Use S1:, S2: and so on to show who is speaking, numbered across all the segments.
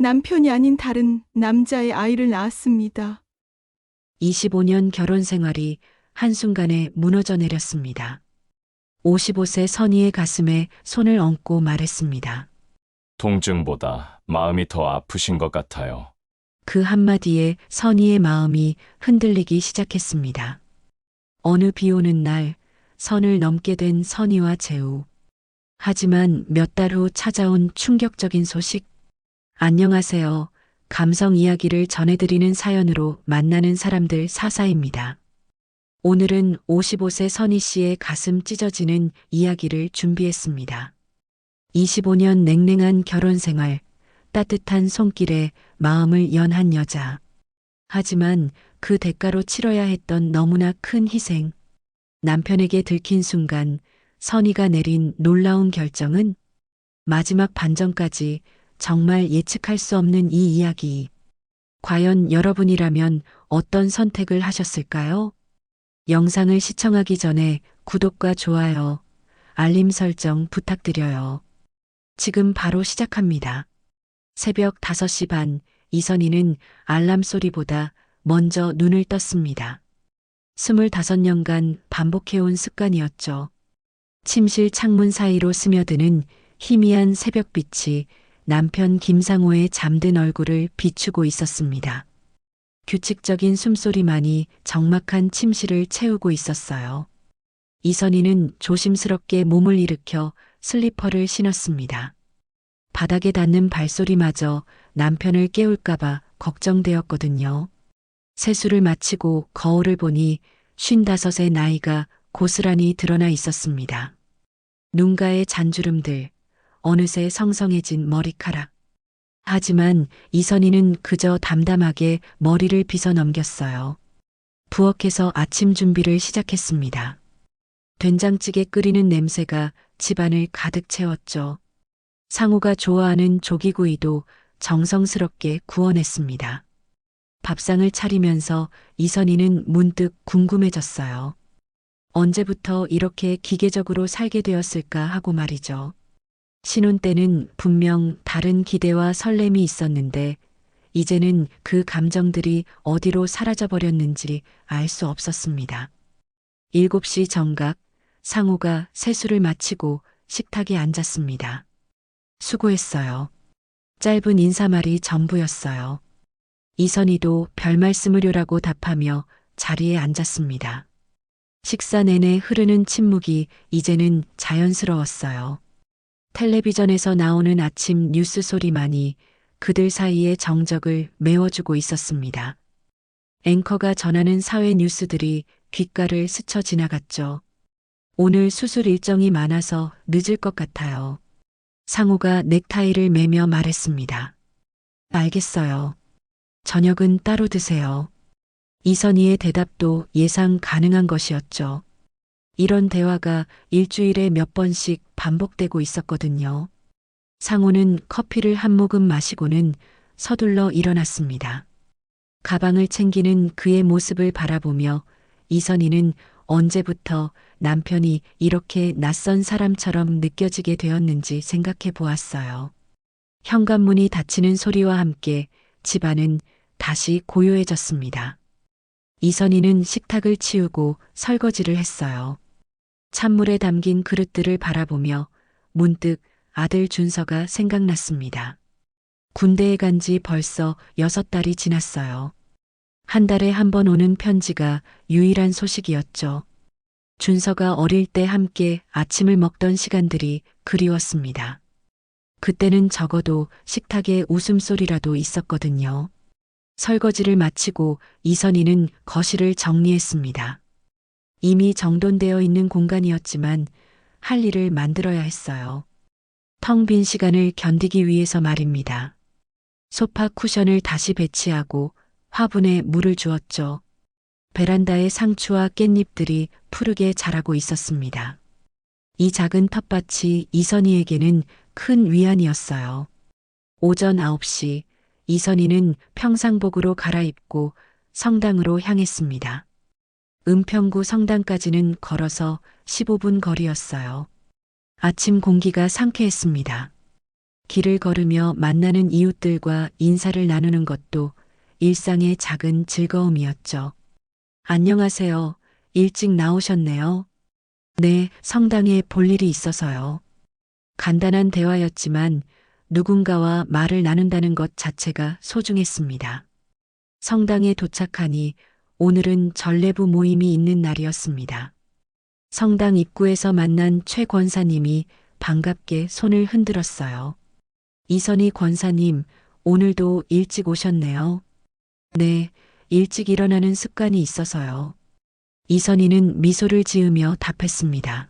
S1: 남편이 아닌 다른 남자의 아이를 낳았습니다.
S2: 25년 결혼 생활이 한순간에 무너져 내렸습니다. 55세 선희의 가슴에 손을 얹고 말했습니다.
S3: 통증보다 마음이 더 아프신 것 같아요.
S2: 그 한마디에 선희의 마음이 흔들리기 시작했습니다. 어느 비 오는 날 선을 넘게 된 선희와 재우. 하지만 몇 달 후 찾아온 충격적인 소식. 안녕하세요. 감성 이야기를 전해드리는 사연으로 만나는 사람들 사사입니다. 오늘은 55세 선희 씨의 가슴 찢어지는 이야기를 준비했습니다. 25년 냉랭한 결혼 생활, 따뜻한 손길에 마음을 연 한 여자. 하지만 그 대가로 치러야 했던 너무나 큰 희생. 남편에게 들킨 순간 선희가 내린 놀라운 결정은 마지막 반전까지 정말 예측할 수 없는 이 이야기. 과연 여러분이라면 어떤 선택을 하셨을까요? 영상을 시청하기 전에 구독과 좋아요, 알림 설정 부탁드려요. 지금 바로 시작합니다. 새벽 5시 반, 이선희는 알람 소리보다 먼저 눈을 떴습니다. 25년간 반복해온 습관이었죠. 침실 창문 사이로 스며드는 희미한 새벽빛이 남편 김상호의 잠든 얼굴을 비추고 있었습니다. 규칙적인 숨소리만이 적막한 침실을 채우고 있었어요. 이선희는 조심스럽게 몸을 일으켜 슬리퍼를 신었습니다. 바닥에 닿는 발소리마저 남편을 깨울까봐 걱정되었거든요. 세수를 마치고 거울을 보니 55의 나이가 고스란히 드러나 있었습니다. 눈가의 잔주름들, 어느새 성성해진 머리카락. 하지만 이선희는 그저 담담하게 머리를 빗어 넘겼어요. 부엌에서 아침 준비를 시작했습니다. 된장찌개 끓이는 냄새가 집안을 가득 채웠죠. 상우가 좋아하는 조기구이도 정성스럽게 구워냈습니다. 밥상을 차리면서 이선희는 문득 궁금해졌어요. 언제부터 이렇게 기계적으로 살게 되었을까 하고 말이죠. 신혼 때는 분명 다른 기대와 설렘이 있었는데 이제는 그 감정들이 어디로 사라져 버렸는지 알 수 없었습니다. 7시 정각, 상우가 세수를 마치고 식탁에 앉았습니다. 수고했어요. 짧은 인사말이 전부였어요. 이선희도 별 말씀을요라고 답하며 자리에 앉았습니다. 식사 내내 흐르는 침묵이 이제는 자연스러웠어요. 텔레비전에서 나오는 아침 뉴스 소리만이 그들 사이의 정적을 메워주고 있었습니다. 앵커가 전하는 사회 뉴스들이 귓가를 스쳐 지나갔죠. 오늘 수술 일정이 많아서 늦을 것 같아요. 상우가 넥타이를 매며 말했습니다. 알겠어요. 저녁은 따로 드세요. 이선희의 대답도 예상 가능한 것이었죠. 이런 대화가 일주일에 몇 번씩 반복되고 있었거든요. 상우는 커피를 한 모금 마시고는 서둘러 일어났습니다. 가방을 챙기는 그의 모습을 바라보며 이선희는 언제부터 남편이 이렇게 낯선 사람처럼 느껴지게 되었는지 생각해 보았어요. 현관문이 닫히는 소리와 함께 집안은 다시 고요해졌습니다. 이선희는 식탁을 치우고 설거지를 했어요. 찬물에 담긴 그릇들을 바라보며 문득 아들 준서가 생각났습니다. 군대에 간 지 벌써 6달이 지났어요. 한 달에 한 번 오는 편지가 유일한 소식이었죠. 준서가 어릴 때 함께 아침을 먹던 시간들이 그리웠습니다. 그때는 적어도 식탁에 웃음소리라도 있었거든요. 설거지를 마치고 이선희는 거실을 정리했습니다. 이미 정돈되어 있는 공간이었지만 할 일을 만들어야 했어요. 텅 빈 시간을 견디기 위해서 말입니다. 소파 쿠션을 다시 배치하고 화분에 물을 주었죠. 베란다에 상추와 깻잎들이 푸르게 자라고 있었습니다. 이 작은 텃밭이 이선희에게는 큰 위안이었어요. 오전 9시 이선희는 평상복으로 갈아입고 성당으로 향했습니다. 은평구 성당까지는 걸어서 15분 거리였어요. 아침 공기가 상쾌했습니다. 길을 걸으며 만나는 이웃들과 인사를 나누는 것도 일상의 작은 즐거움이었죠. 안녕하세요. 일찍 나오셨네요. 네, 성당에 볼 일이 있어서요. 간단한 대화였지만 누군가와 말을 나눈다는 것 자체가 소중했습니다. 성당에 도착하니 오늘은 전례부 모임이 있는 날이었습니다. 성당 입구에서 만난 최 권사님이 반갑게 손을 흔들었어요. 이선희 권사님, 오늘도 일찍 오셨네요. 네, 일찍 일어나는 습관이 있어서요. 이선희는 미소를 지으며 답했습니다.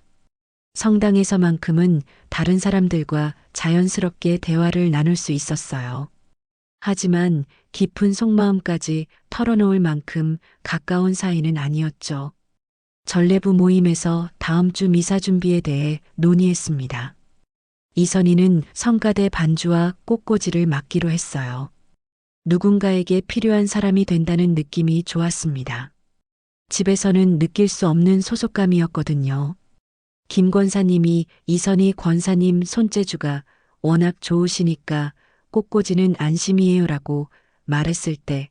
S2: 성당에서만큼은 다른 사람들과 자연스럽게 대화를 나눌 수 있었어요. 하지만 깊은 속마음까지 털어놓을 만큼 가까운 사이는 아니었죠. 전례부 모임에서 다음 주 미사 준비에 대해 논의했습니다. 이선희는 성가대 반주와 꽃꽂이를 맡기로 했어요. 누군가에게 필요한 사람이 된다는 느낌이 좋았습니다. 집에서는 느낄 수 없는 소속감이었거든요. 김 권사님이 이선희 권사님 손재주가 워낙 좋으시니까 꽃꽂이는 안심이에요라고 말했을 때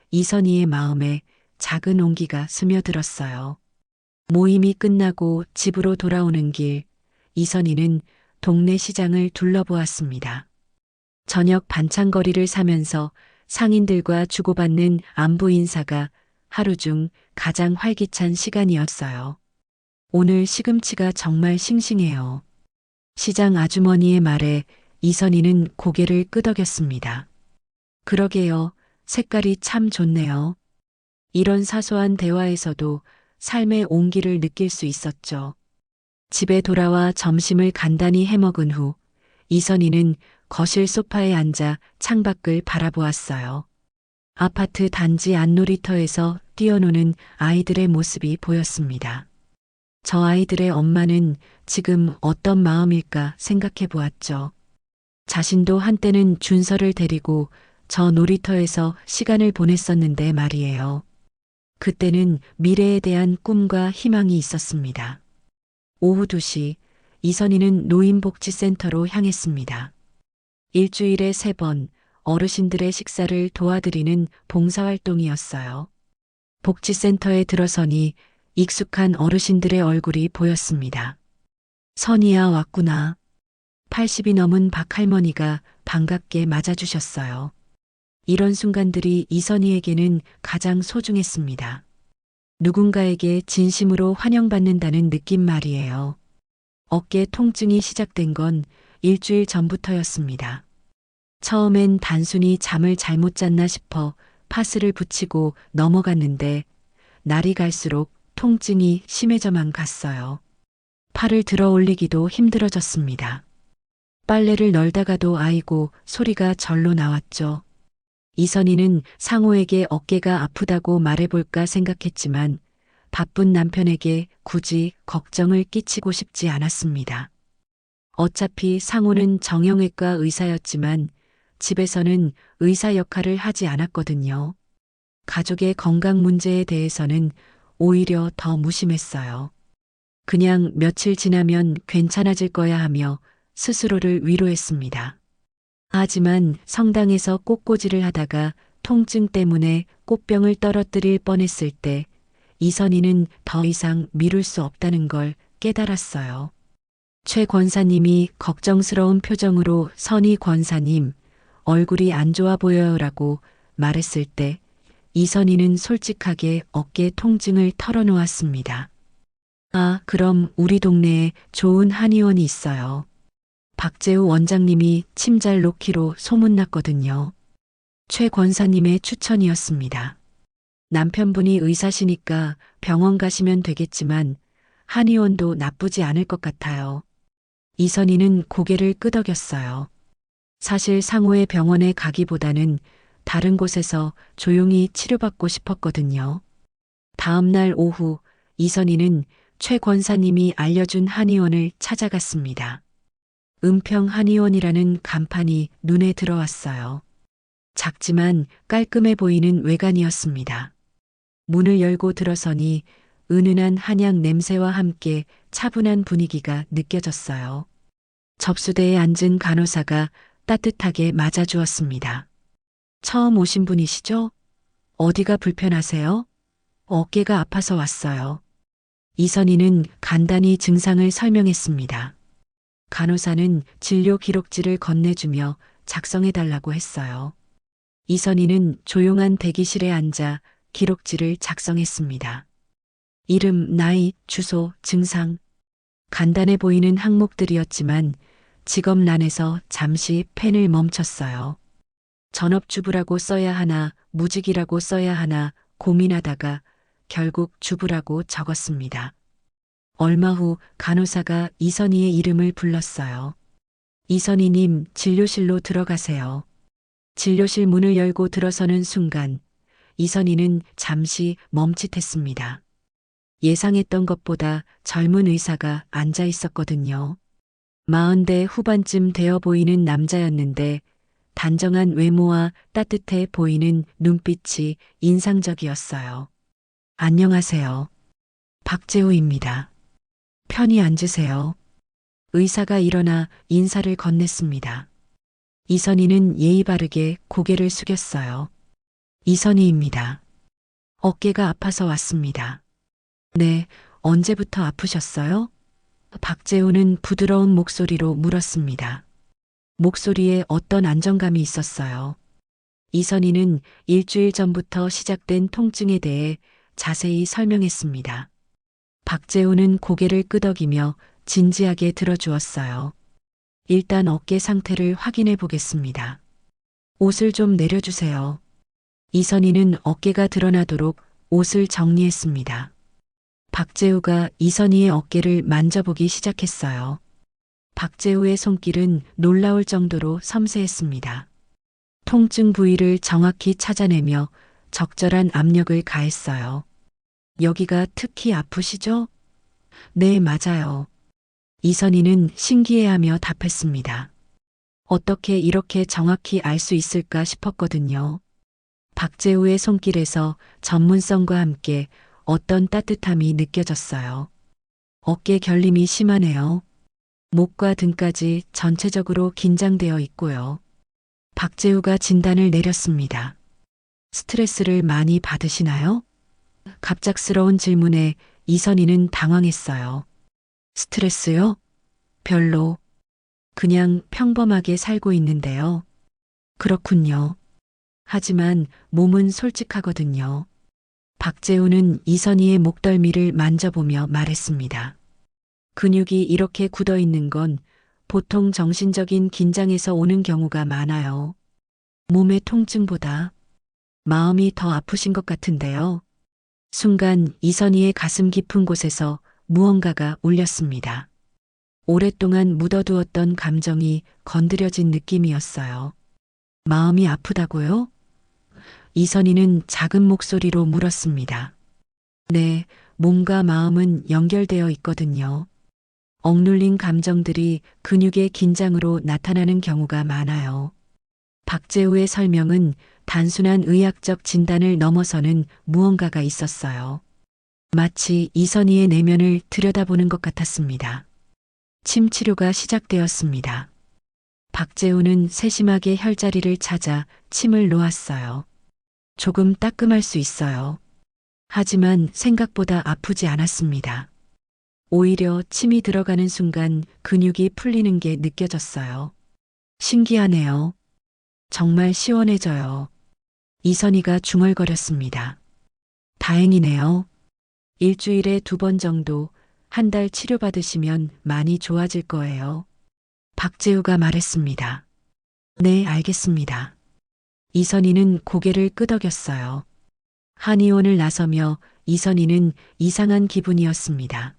S2: 이선희의 마음에 작은 온기가 스며들었어요. 모임이 끝나고 집으로 돌아오는 길, 이선희는 동네 시장을 둘러보았습니다. 저녁 반찬거리를 사면서 상인들과 주고받는 안부 인사가 하루 중 가장 활기찬 시간이었어요. 오늘 시금치가 정말 싱싱해요. 시장 아주머니의 말에 이선희는 고개를 끄덕였습니다. 그러게요. 색깔이 참 좋네요. 이런 사소한 대화에서도 삶의 온기를 느낄 수 있었죠. 집에 돌아와 점심을 간단히 해먹은 후 이선희는 거실 소파에 앉아 창밖을 바라보았어요. 아파트 단지 안놀이터에서 뛰어노는 아이들의 모습이 보였습니다. 저 아이들의 엄마는 지금 어떤 마음일까 생각해 보았죠. 자신도 한때는 준서를 데리고 저 놀이터에서 시간을 보냈었는데 말이에요. 그때는 미래에 대한 꿈과 희망이 있었습니다. 오후 2시 이선희는 노인복지센터로 향했습니다. 일주일에 3번 어르신들의 식사를 도와드리는 봉사활동이었어요. 복지센터에 들어서니 익숙한 어르신들의 얼굴이 보였습니다. 선희야 왔구나. 80이 넘은 박할머니가 반갑게 맞아주셨어요. 이런 순간들이 이선희에게는 가장 소중했습니다. 누군가에게 진심으로 환영받는다는 느낌 말이에요. 어깨 통증이 시작된 건 일주일 전부터였습니다. 처음엔 단순히 잠을 잘못 잤나 싶어 파스를 붙이고 넘어갔는데 날이 갈수록 통증이 심해져만 갔어요. 팔을 들어 올리기도 힘들어졌습니다. 빨래를 널다가도 아이고 소리가 절로 나왔죠. 이선희는 상호에게 어깨가 아프다고 말해볼까 생각했지만 바쁜 남편에게 굳이 걱정을 끼치고 싶지 않았습니다. 어차피 상호는 정형외과 의사였지만 집에서는 의사 역할을 하지 않았거든요. 가족의 건강 문제에 대해서는 오히려 더 무심했어요. 그냥 며칠 지나면 괜찮아질 거야 하며 스스로를 위로했습니다. 하지만 성당에서 꽃꽂이를 하다가 통증 때문에 꽃병을 떨어뜨릴 뻔했을 때 이선희는 더 이상 미룰 수 없다는 걸 깨달았어요. 최 권사님이 걱정스러운 표정으로 선희 권사님, 얼굴이 안 좋아 보여요라고 말했을 때 이선희는 솔직하게 어깨 통증을 털어놓았습니다. 아, 그럼 우리 동네에 좋은 한의원이 있어요. 박재우 원장님이 침 잘 놓기로 소문났거든요. 최 권사님의 추천이었습니다. 남편분이 의사시니까 병원 가시면 되겠지만 한의원도 나쁘지 않을 것 같아요. 이선희는 고개를 끄덕였어요. 사실 상호의 병원에 가기보다는 다른 곳에서 조용히 치료받고 싶었거든요. 다음 날 오후 이선희는 최 권사님이 알려준 한의원을 찾아갔습니다. 은평 한의원이라는 간판이 눈에 들어왔어요. 작지만 깔끔해 보이는 외관이었습니다. 문을 열고 들어서니 은은한 한약 냄새와 함께 차분한 분위기가 느껴졌어요. 접수대에 앉은 간호사가 따뜻하게 맞아주었습니다. 처음 오신 분이시죠? 어디가 불편하세요? 어깨가 아파서 왔어요. 이선희는 간단히 증상을 설명했습니다. 간호사는 진료 기록지를 건네주며 작성해달라고 했어요. 이선희는 조용한 대기실에 앉아 기록지를 작성했습니다. 이름, 나이, 주소, 증상. 간단해 보이는 항목들이었지만 직업란에서 잠시 펜을 멈췄어요. 전업주부라고 써야 하나, 무직이라고 써야 하나 고민하다가 결국 주부라고 적었습니다. 얼마 후 간호사가 이선희의 이름을 불렀어요. 이선희님, 진료실로 들어가세요. 진료실 문을 열고 들어서는 순간 이선희는 잠시 멈칫했습니다. 예상했던 것보다 젊은 의사가 앉아 있었거든요. 40대 후반쯤 되어 보이는 남자였는데 단정한 외모와 따뜻해 보이는 눈빛이 인상적이었어요. 안녕하세요. 박재우입니다. 편히 앉으세요. 의사가 일어나 인사를 건넸습니다. 이선희는 예의 바르게 고개를 숙였어요. 이선희입니다. 어깨가 아파서 왔습니다. 네, 언제부터 아프셨어요? 박재우는 부드러운 목소리로 물었습니다. 목소리에 어떤 안정감이 있었어요. 이선희는 일주일 전부터 시작된 통증에 대해 자세히 설명했습니다. 박재우는 고개를 끄덕이며 진지하게 들어주었어요. 일단 어깨 상태를 확인해 보겠습니다. 옷을 좀 내려주세요. 이선희는 어깨가 드러나도록 옷을 정리했습니다. 박재우가 이선희의 어깨를 만져보기 시작했어요. 박재우의 손길은 놀라울 정도로 섬세했습니다. 통증 부위를 정확히 찾아내며 적절한 압력을 가했어요. 여기가 특히 아프시죠? 네, 맞아요. 이선희는 신기해하며 답했습니다. 어떻게 이렇게 정확히 알 수 있을까 싶었거든요. 박재우의 손길에서 전문성과 함께 어떤 따뜻함이 느껴졌어요. 어깨 결림이 심하네요. 목과 등까지 전체적으로 긴장되어 있고요. 박재우가 진단을 내렸습니다. 스트레스를 많이 받으시나요? 갑작스러운 질문에 이선희는 당황했어요. 스트레스요? 별로. 그냥 평범하게 살고 있는데요. 그렇군요. 하지만 몸은 솔직하거든요. 박재우는 이선희의 목덜미를 만져보며 말했습니다. 근육이 이렇게 굳어 있는 건 보통 정신적인 긴장에서 오는 경우가 많아요. 몸의 통증보다 마음이 더 아프신 것 같은데요. 순간 이선희의 가슴 깊은 곳에서 무언가가 울렸습니다. 오랫동안 묻어두었던 감정이 건드려진 느낌이었어요. 마음이 아프다고요? 이선희는 작은 목소리로 물었습니다. 네, 몸과 마음은 연결되어 있거든요. 억눌린 감정들이 근육의 긴장으로 나타나는 경우가 많아요. 박재우의 설명은 단순한 의학적 진단을 넘어서는 무언가가 있었어요. 마치 이선희의 내면을 들여다보는 것 같았습니다. 침 치료가 시작되었습니다. 박재우는 세심하게 혈자리를 찾아 침을 놓았어요. 조금 따끔할 수 있어요. 하지만 생각보다 아프지 않았습니다. 오히려 침이 들어가는 순간 근육이 풀리는 게 느껴졌어요. 신기하네요. 정말 시원해져요. 이선희가 중얼거렸습니다. 다행이네요. 일주일에 2번 정도, 한 달 치료받으시면 많이 좋아질 거예요. 박재우가 말했습니다. 네, 알겠습니다. 이선희는 고개를 끄덕였어요. 한의원을 나서며 이선희는 이상한 기분이었습니다.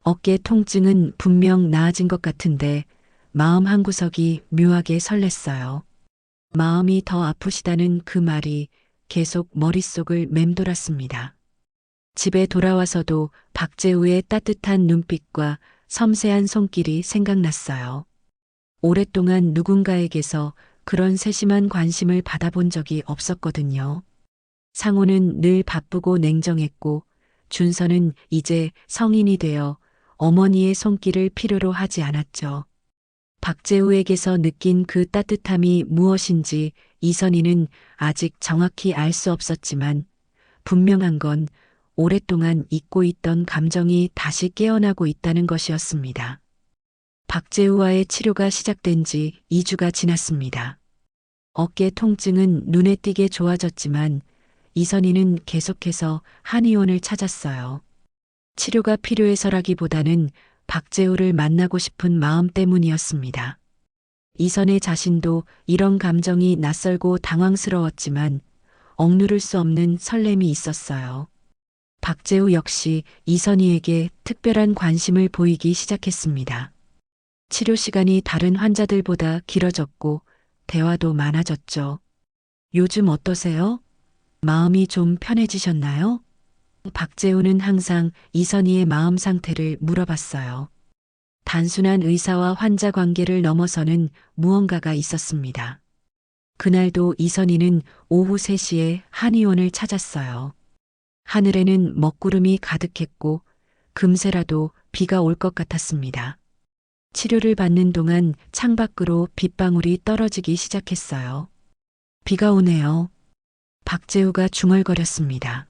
S2: 어깨 통증은 분명 나아진 것 같은데 마음 한구석이 묘하게 설렜어요. 마음이 더 아프시다는 그 말이 계속 머릿속을 맴돌았습니다. 집에 돌아와서도 박재우의 따뜻한 눈빛과 섬세한 손길이 생각났어요. 오랫동안 누군가에게서 그런 세심한 관심을 받아본 적이 없었거든요. 상호는 늘 바쁘고 냉정했고 준서는 이제 성인이 되어 어머니의 손길을 필요로 하지 않았죠. 박재우에게서 느낀 그 따뜻함이 무엇인지 이선희는 아직 정확히 알 수 없었지만 분명한 건 오랫동안 잊고 있던 감정이 다시 깨어나고 있다는 것이었습니다. 박재우와의 치료가 시작된 지 2주가 지났습니다. 어깨 통증은 눈에 띄게 좋아졌지만 이선희는 계속해서 한의원을 찾았어요. 치료가 필요해서라기보다는 박재우를 만나고 싶은 마음 때문이었습니다. 이선희 자신도 이런 감정이 낯설고 당황스러웠지만 억누를 수 없는 설렘이 있었어요. 박재우 역시 이선희에게 특별한 관심을 보이기 시작했습니다. 치료 시간이 다른 환자들보다 길어졌고 대화도 많아졌죠. 요즘 어떠세요? 마음이 좀 편해지셨나요? 박재우는 항상 이선희의 마음 상태를 물어봤어요. 단순한 의사와 환자 관계를 넘어서는 무언가가 있었습니다. 그날도 이선희는 오후 3시에 한의원을 찾았어요. 하늘에는 먹구름이 가득했고 금세라도 비가 올 것 같았습니다. 치료를 받는 동안 창밖으로 빗방울이 떨어지기 시작했어요. 비가 오네요. 박재우가 중얼거렸습니다.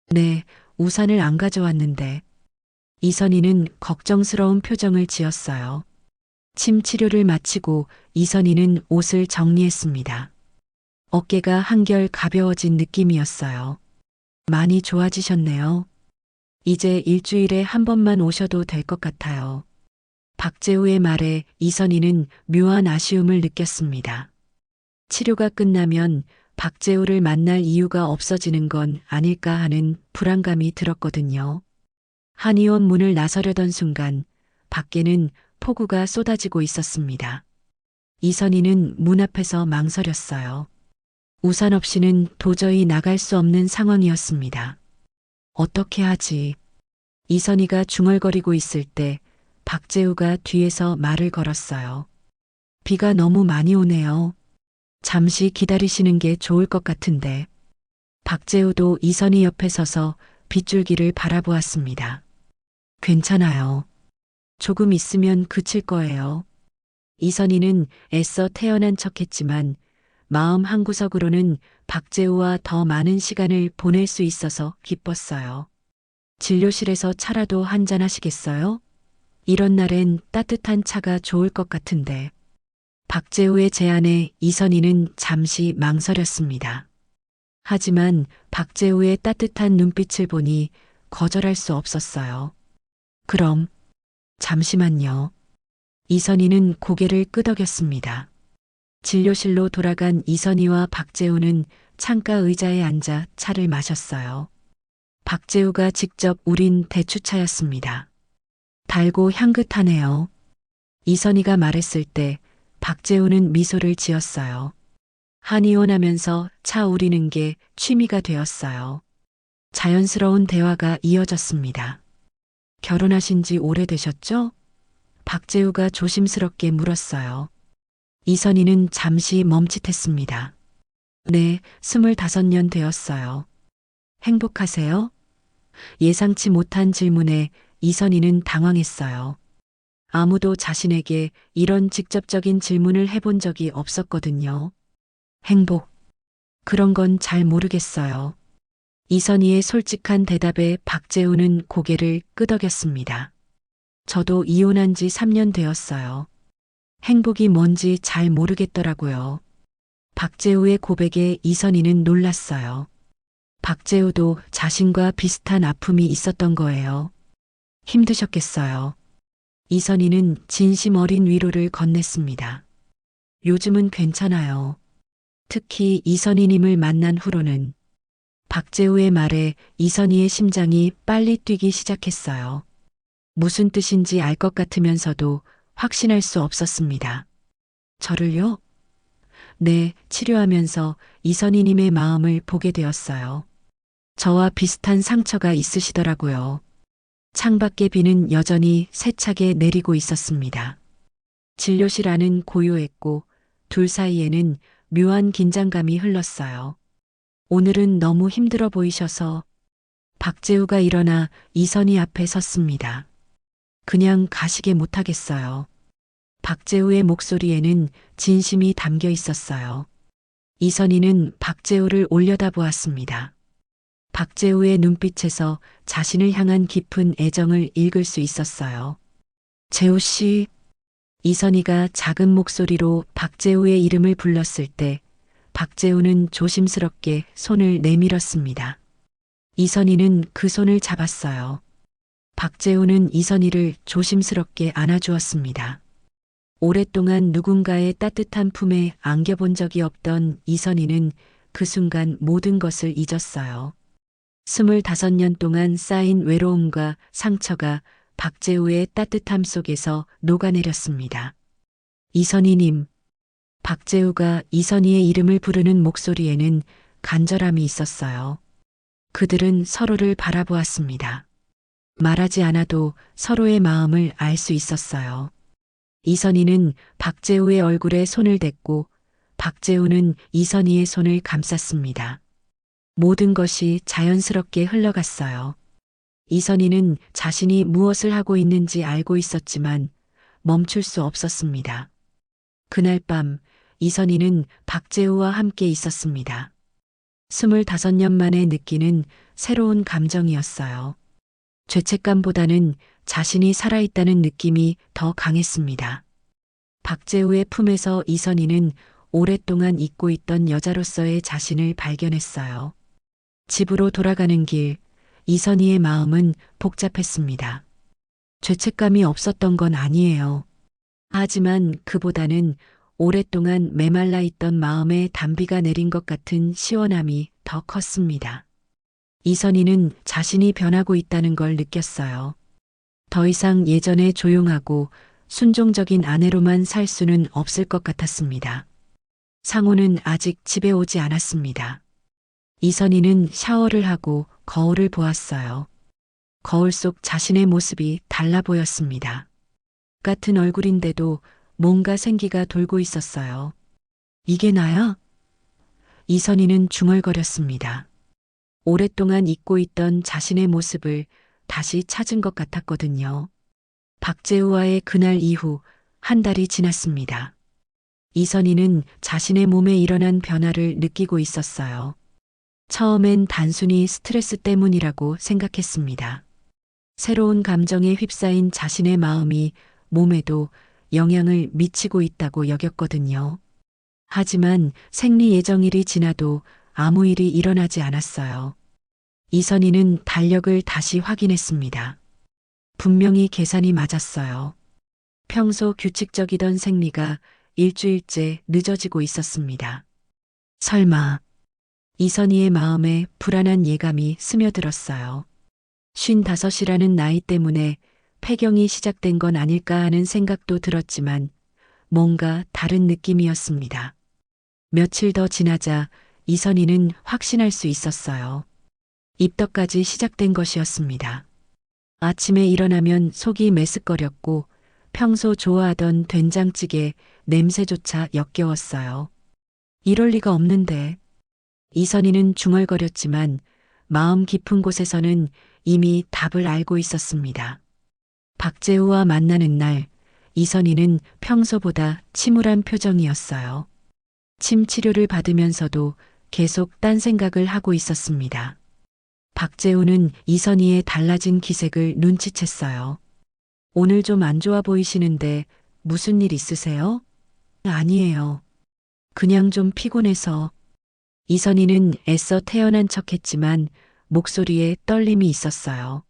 S2: 네, 우산을 안 가져왔는데. 이선희는 걱정스러운 표정을 지었어요. 침 치료를 마치고 이선희는 옷을 정리했습니다. 어깨가 한결 가벼워진 느낌이었어요. 많이 좋아지셨네요. 이제 일주일에 한 번만 오셔도 될 것 같아요. 박재우의 말에 이선희는 묘한 아쉬움을 느꼈습니다. 치료가 끝나면 박재우를 만날 이유가 없어지는 건 아닐까 하는 불안감이 들었거든요. 한의원 문을 나서려던 순간 밖에는 폭우가 쏟아지고 있었습니다. 이선희는 문 앞에서 망설였어요. 우산 없이는 도저히 나갈 수 없는 상황이었습니다. 어떻게 하지? 이선희가 중얼거리고 있을 때 박재우가 뒤에서 말을 걸었어요. 비가 너무 많이 오네요. 잠시 기다리시는 게 좋을 것 같은데. 박재우도 이선희 옆에 서서 빗줄기를 바라보았습니다. 괜찮아요. 조금 있으면 그칠 거예요. 이선희는 애써 태연한 척했지만 마음 한구석으로는 박재우와 더 많은 시간을 보낼 수 있어서 기뻤어요. 진료실에서 차라도 한잔 하시겠어요? 이런 날엔 따뜻한 차가 좋을 것 같은데. 박재우의 제안에 이선희는 잠시 망설였습니다. 하지만 박재우의 따뜻한 눈빛을 보니 거절할 수 없었어요. 그럼, 잠시만요. 이선희는 고개를 끄덕였습니다. 진료실로 돌아간 이선희와 박재우는 창가 의자에 앉아 차를 마셨어요. 박재우가 직접 우린 대추차였습니다. 달고 향긋하네요. 이선희가 말했을 때 박재우는 미소를 지었어요. 한의원 하면서 차 우리는 게 취미가 되었어요. 자연스러운 대화가 이어졌습니다. 결혼하신 지 오래되셨죠? 박재우가 조심스럽게 물었어요. 이선희는 잠시 멈칫했습니다. 네, 25년 되었어요. 행복하세요? 예상치 못한 질문에 이선희는 당황했어요. 아무도 자신에게 이런 직접적인 질문을 해본 적이 없었거든요. 행복. 그런 건 잘 모르겠어요. 이선희의 솔직한 대답에 박재우는 고개를 끄덕였습니다. 저도 이혼한 지 3년 되었어요. 행복이 뭔지 잘 모르겠더라고요. 박재우의 고백에 이선희는 놀랐어요. 박재우도 자신과 비슷한 아픔이 있었던 거예요. 힘드셨겠어요. 이선희는 진심 어린 위로를 건넸습니다. 요즘은 괜찮아요. 특히 이선희님을 만난 후로는. 박재우의 말에 이선희의 심장이 빨리 뛰기 시작했어요. 무슨 뜻인지 알 것 같으면서도 확신할 수 없었습니다. 저를요? 네, 치료하면서 이선희님의 마음을 보게 되었어요. 저와 비슷한 상처가 있으시더라고요. 창밖의 비는 여전히 세차게 내리고 있었습니다. 진료실 안은 고요했고 둘 사이에는 묘한 긴장감이 흘렀어요. 오늘은 너무 힘들어 보이셔서. 박재우가 일어나 이선희 앞에 섰습니다. 그냥 가시게 못하겠어요. 박재우의 목소리에는 진심이 담겨 있었어요. 이선희는 박재우를 올려다보았습니다. 박재우의 눈빛에서 자신을 향한 깊은 애정을 읽을 수 있었어요. 재우 씨. 이선희가 작은 목소리로 박재우의 이름을 불렀을 때 박재우는 조심스럽게 손을 내밀었습니다. 이선희는 그 손을 잡았어요. 박재우는 이선희를 조심스럽게 안아주었습니다. 오랫동안 누군가의 따뜻한 품에 안겨본 적이 없던 이선희는 그 순간 모든 것을 잊었어요. 25년 동안 쌓인 외로움과 상처가 박재우의 따뜻함 속에서 녹아내렸습니다. 이선희님. 박재우가 이선희의 이름을 부르는 목소리에는 간절함이 있었어요. 그들은 서로를 바라보았습니다. 말하지 않아도 서로의 마음을 알 수 있었어요. 이선희는 박재우의 얼굴에 손을 댔고 박재우는 이선희의 손을 감쌌습니다. 모든 것이 자연스럽게 흘러갔어요. 이선희는 자신이 무엇을 하고 있는지 알고 있었지만 멈출 수 없었습니다. 그날 밤 이선희는 박재우와 함께 있었습니다. 25년 만에 느끼는 새로운 감정이었어요. 죄책감보다는 자신이 살아있다는 느낌이 더 강했습니다. 박재우의 품에서 이선희는 오랫동안 잊고 있던 여자로서의 자신을 발견했어요. 집으로 돌아가는 길, 이선희의 마음은 복잡했습니다. 죄책감이 없었던 건 아니에요. 하지만 그보다는 오랫동안 메말라 있던 마음에 단비가 내린 것 같은 시원함이 더 컸습니다. 이선희는 자신이 변하고 있다는 걸 느꼈어요. 더 이상 예전에 조용하고 순종적인 아내로만 살 수는 없을 것 같았습니다. 상호는 아직 집에 오지 않았습니다. 이선희는 샤워를 하고 거울을 보았어요. 거울 속 자신의 모습이 달라 보였습니다. 같은 얼굴인데도 뭔가 생기가 돌고 있었어요. 이게 나야? 이선희는 중얼거렸습니다. 오랫동안 잊고 있던 자신의 모습을 다시 찾은 것 같았거든요. 박재우와의 그날 이후 한 달이 지났습니다. 이선희는 자신의 몸에 일어난 변화를 느끼고 있었어요. 처음엔 단순히 스트레스 때문이라고 생각했습니다. 새로운 감정에 휩싸인 자신의 마음이 몸에도 영향을 미치고 있다고 여겼거든요. 하지만 생리 예정일이 지나도 아무 일이 일어나지 않았어요. 이선희는 달력을 다시 확인했습니다. 분명히 계산이 맞았어요. 평소 규칙적이던 생리가 일주일째 늦어지고 있었습니다. 설마 이선희의 마음에 불안한 예감이 스며들었어요. 55이라는 나이 때문에 폐경이 시작된 건 아닐까 하는 생각도 들었지만 뭔가 다른 느낌이었습니다. 며칠 더 지나자 이선희는 확신할 수 있었어요. 입덧까지 시작된 것이었습니다. 아침에 일어나면 속이 메스꺼렸고 평소 좋아하던 된장찌개 냄새조차 역겨웠어요. 이럴 리가 없는데. 이선희는 중얼거렸지만 마음 깊은 곳에서는 이미 답을 알고 있었습니다. 박재우와 만나는 날, 이선희는 평소보다 침울한 표정이었어요. 침 치료를 받으면서도 계속 딴 생각을 하고 있었습니다. 박재우는 이선희의 달라진 기색을 눈치챘어요. 오늘 좀 안 좋아 보이시는데 무슨 일 있으세요? 아니에요. 그냥 좀 피곤해서. 이선희는 애써 태연한 척했지만 목소리에 떨림이 있었어요.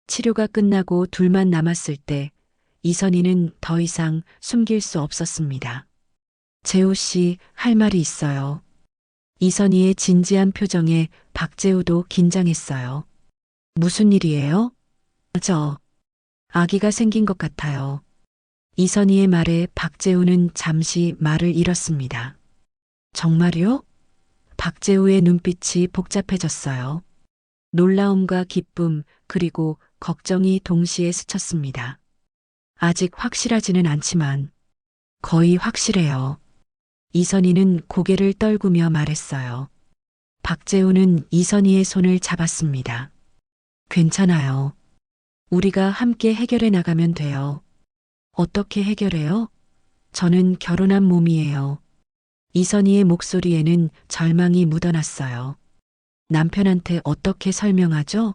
S2: 치료가 끝나고 둘만 남았을 때 이선희는 더 이상 숨길 수 없었습니다. 재우 씨, 할 말이 있어요. 이선희의 진지한 표정에 박재우도 긴장했어요. 무슨 일이에요? 아기가 생긴 것 같아요. 이선희의 말에 박재우는 잠시 말을 잃었습니다. 정말요? 박재우의 눈빛이 복잡해졌어요. 놀라움과 기쁨 그리고 걱정이 동시에 스쳤습니다. 아직 확실하지는 않지만 거의 확실해요. 이선희는 고개를 떨구며 말했어요. 박재우는 이선희의 손을 잡았습니다. 괜찮아요. 우리가 함께 해결해 나가면 돼요. 어떻게 해결해요? 저는 결혼한 몸이에요. 이선희의 목소리에는 절망이 묻어났어요. 남편한테 어떻게 설명하죠?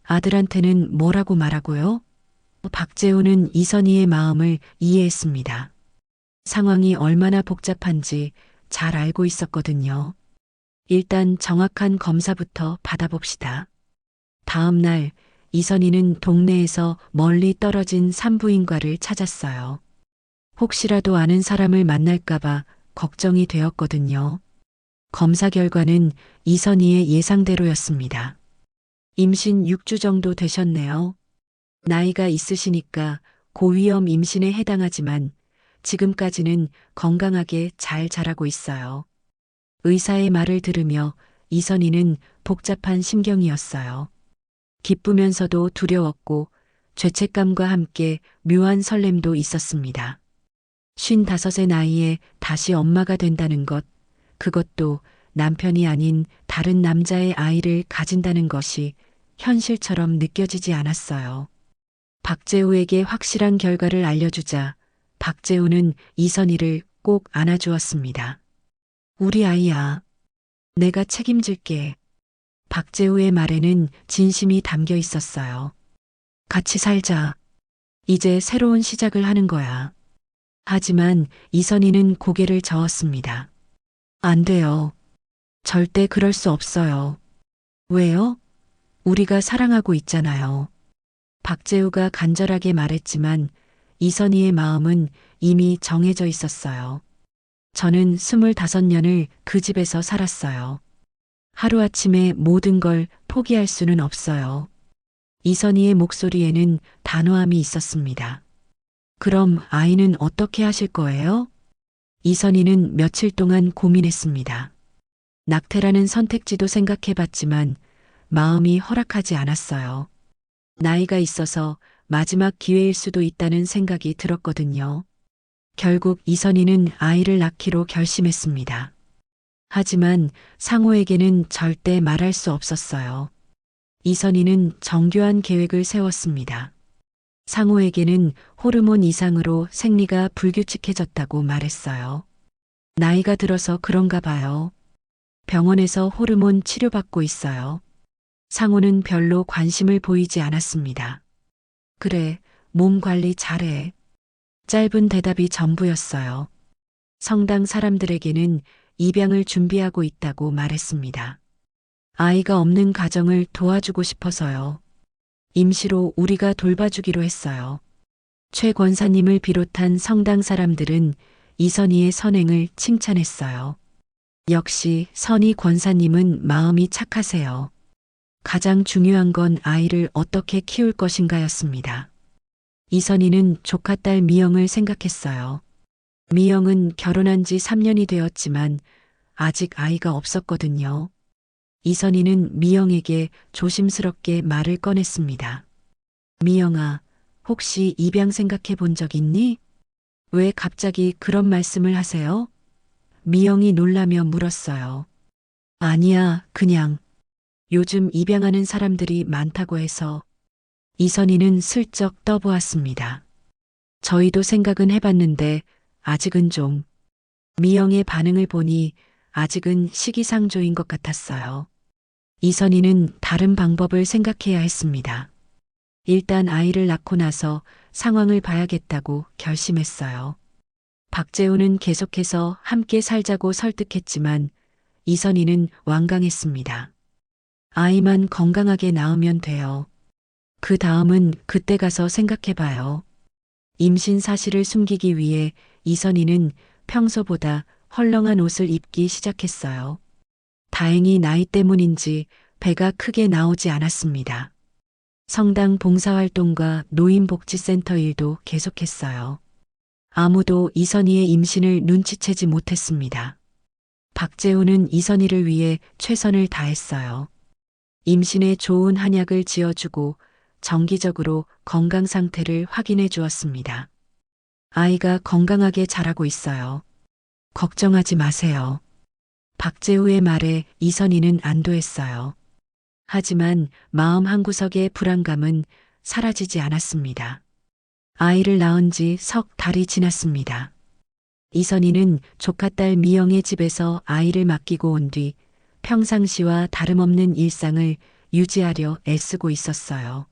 S2: 아들한테는 뭐라고 말하고요? 박재우는 이선희의 마음을 이해했습니다. 상황이 얼마나 복잡한지 잘 알고 있었거든요. 일단 정확한 검사부터 받아봅시다. 다음 날 이선희는 동네에서 멀리 떨어진 산부인과를 찾았어요. 혹시라도 아는 사람을 만날까봐 걱정이 되었거든요. 검사 결과는 이선희의 예상대로였습니다. 임신 6주 정도 되셨네요. 나이가 있으시니까 고위험 임신에 해당하지만 지금까지는 건강하게 잘 자라고 있어요. 의사의 말을 들으며 이선희는 복잡한 심경이었어요. 기쁘면서도 두려웠고 죄책감과 함께 묘한 설렘도 있었습니다. 55의 나이에 다시 엄마가 된다는 것, 그것도 남편이 아닌 다른 남자의 아이를 가진다는 것이 현실처럼 느껴지지 않았어요. 박재우에게 확실한 결과를 알려주자 박재우는 이선희를 꼭 안아주었습니다. 우리 아이야. 내가 책임질게. 박재우의 말에는 진심이 담겨 있었어요. 같이 살자. 이제 새로운 시작을 하는 거야. 하지만 이선희는 고개를 저었습니다. 안 돼요. 절대 그럴 수 없어요. 왜요? 우리가 사랑하고 있잖아요. 박재우가 간절하게 말했지만 이선희의 마음은 이미 정해져 있었어요. 저는 25년을 그 집에서 살았어요. 하루아침에 모든 걸 포기할 수는 없어요. 이선희의 목소리에는 단호함이 있었습니다. 그럼 아이는 어떻게 하실 거예요? 이선희는 며칠 동안 고민했습니다. 낙태라는 선택지도 생각해봤지만 마음이 허락하지 않았어요. 나이가 있어서 마지막 기회일 수도 있다는 생각이 들었거든요. 결국 이선희는 아이를 낳기로 결심했습니다. 하지만 상호에게는 절대 말할 수 없었어요. 이선희는 정교한 계획을 세웠습니다. 상호에게는 호르몬 이상으로 생리가 불규칙해졌다고 말했어요. 나이가 들어서 그런가 봐요. 병원에서 호르몬 치료받고 있어요. 상호는 별로 관심을 보이지 않았습니다. 그래, 몸 관리 잘해. 짧은 대답이 전부였어요. 성당 사람들에게는 입양을 준비하고 있다고 말했습니다. 아이가 없는 가정을 도와주고 싶어서요. 임시로 우리가 돌봐주기로 했어요. 최 권사님을 비롯한 성당 사람들은 이선희의 선행을 칭찬했어요. 역시 선희 권사님은 마음이 착하세요. 가장 중요한 건 아이를 어떻게 키울 것인가였습니다. 이선희는 조카딸 미영을 생각했어요. 미영은 결혼한 지 3년이 되었지만 아직 아이가 없었거든요. 이선희는 미영에게 조심스럽게 말을 꺼냈습니다. 미영아, 혹시 입양 생각해 본 적 있니? 왜 갑자기 그런 말씀을 하세요? 미영이 놀라며 물었어요. 아니야, 그냥 요즘 입양하는 사람들이 많다고 해서. 이선희는 슬쩍 떠보았습니다. 저희도 생각은 해봤는데 아직은 좀. 미영의 반응을 보니 아직은 시기상조인 것 같았어요. 이선희는 다른 방법을 생각해야 했습니다. 일단 아이를 낳고 나서 상황을 봐야겠다고 결심했어요. 박재우는 계속해서 함께 살자고 설득했지만 이선희는 완강했습니다. 아이만 건강하게 낳으면 돼요. 그 다음은 그때 가서 생각해봐요. 임신 사실을 숨기기 위해 이선희는 평소보다 헐렁한 옷을 입기 시작했어요. 다행히 나이 때문인지 배가 크게 나오지 않았습니다. 성당 봉사활동과 노인복지센터 일도 계속했어요. 아무도 이선희의 임신을 눈치채지 못했습니다. 박재우는 이선희를 위해 최선을 다했어요. 임신에 좋은 한약을 지어주고 정기적으로 건강 상태를 확인해 주었습니다. 아이가 건강하게 자라고 있어요. 걱정하지 마세요. 박재우의 말에 이선희는 안도했어요. 하지만 마음 한구석의 불안감은 사라지지 않았습니다. 아이를 낳은 지 석 달이 지났습니다. 이선희는 조카딸 미영의 집에서 아이를 맡기고 온 뒤 평상시와 다름없는 일상을 유지하려 애쓰고 있었어요.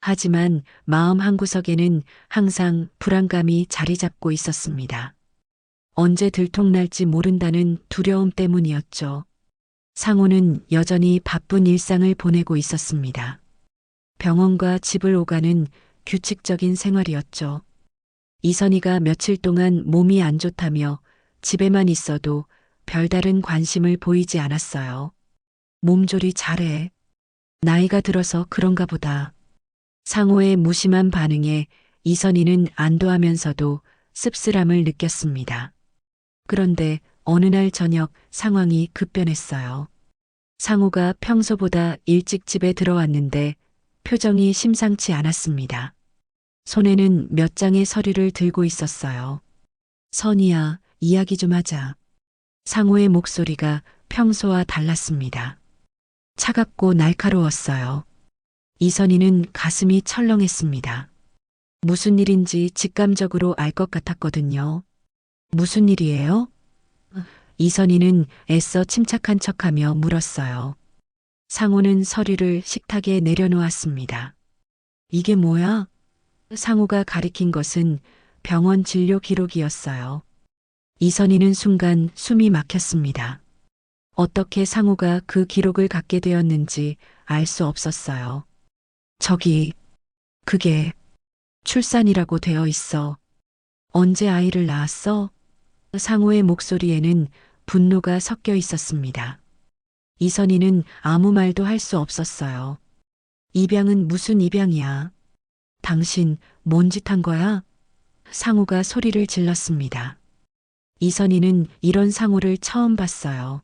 S2: 하지만 마음 한구석에는 항상 불안감이 자리 잡고 있었습니다. 언제 들통날지 모른다는 두려움 때문이었죠. 상호는 여전히 바쁜 일상을 보내고 있었습니다. 병원과 집을 오가는 규칙적인 생활이었죠. 이선희가 며칠 동안 몸이 안 좋다며 집에만 있어도 별다른 관심을 보이지 않았어요. 몸조리 잘해. 나이가 들어서 그런가 보다. 상호의 무심한 반응에 이선희는 안도하면서도 씁쓸함을 느꼈습니다. 그런데 어느 날 저녁 상황이 급변했어요. 상호가 평소보다 일찍 집에 들어왔는데 표정이 심상치 않았습니다. 손에는 몇 장의 서류를 들고 있었어요. 선희야, 이야기 좀 하자. 상호의 목소리가 평소와 달랐습니다. 차갑고 날카로웠어요. 이선희는 가슴이 철렁했습니다. 무슨 일인지 직감적으로 알 것 같았거든요. 무슨 일이에요? 이선희는 애써 침착한 척하며 물었어요. 상호는 서류를 식탁에 내려놓았습니다. 이게 뭐야? 상호가 가리킨 것은 병원 진료 기록이었어요. 이선희는 순간 숨이 막혔습니다. 어떻게 상호가 그 기록을 갖게 되었는지 알 수 없었어요. 저기, 그게 출산이라고 되어 있어. 언제 아이를 낳았어? 상호의 목소리에는 분노가 섞여 있었습니다. 이선희는 아무 말도 할 수 없었어요. 입양은 무슨 입양이야? 당신 뭔 짓 한 거야? 상호가 소리를 질렀습니다. 이선희는 이런 상호를 처음 봤어요.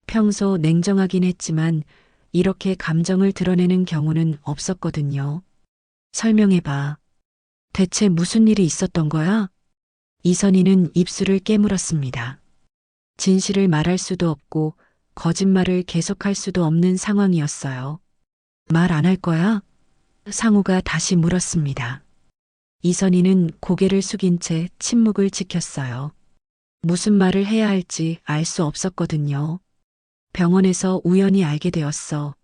S2: 평소 냉정하긴 했지만 이렇게 감정을 드러내는 경우는 없었거든요. 설명해봐. 대체 무슨 일이 있었던 거야? 이선희는 입술을 깨물었습니다. 진실을 말할 수도 없고 거짓말을 계속할 수도 없는 상황이었어요. 말 안 할 거야? 상호가 다시 물었습니다. 이선희는 고개를 숙인 채 침묵을 지켰어요. 무슨 말을 해야 할지 알 수 없었거든요. 병원에서 우연히 알게 되었어.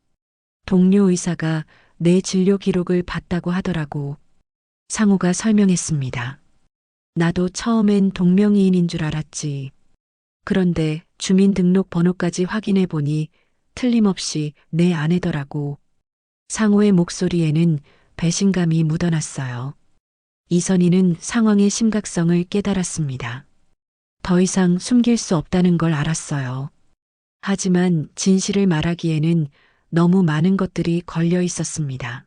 S2: 동료 의사가 내 진료 기록을 봤다고 하더라고. 상호가 설명했습니다. 나도 처음엔 동명이인인 줄 알았지. 그런데 주민등록번호까지 확인해 보니 틀림없이 내 아내더라고. 상호의 목소리에는 배신감이 묻어났어요. 이선희는 상황의 심각성을 깨달았습니다. 더 이상 숨길 수 없다는 걸 알았어요. 하지만 진실을 말하기에는 너무 많은 것들이 걸려 있었습니다.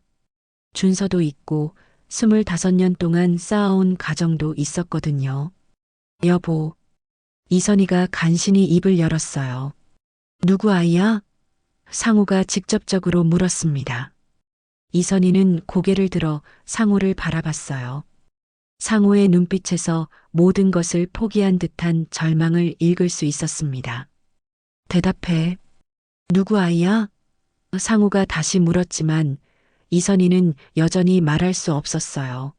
S2: 준서도 있고 25년 동안 쌓아온 가정도 있었거든요. 여보. 이선희가 간신히 입을 열었어요. 누구 아이야? 상호가 직접적으로 물었습니다. 이선희는 고개를 들어 상호를 바라봤어요. 상호의 눈빛에서 모든 것을 포기한 듯한 절망을 읽을 수 있었습니다. 대답해. 누구 아이야? 상호가 다시 물었지만 이선희는 여전히 말할 수 없었어요.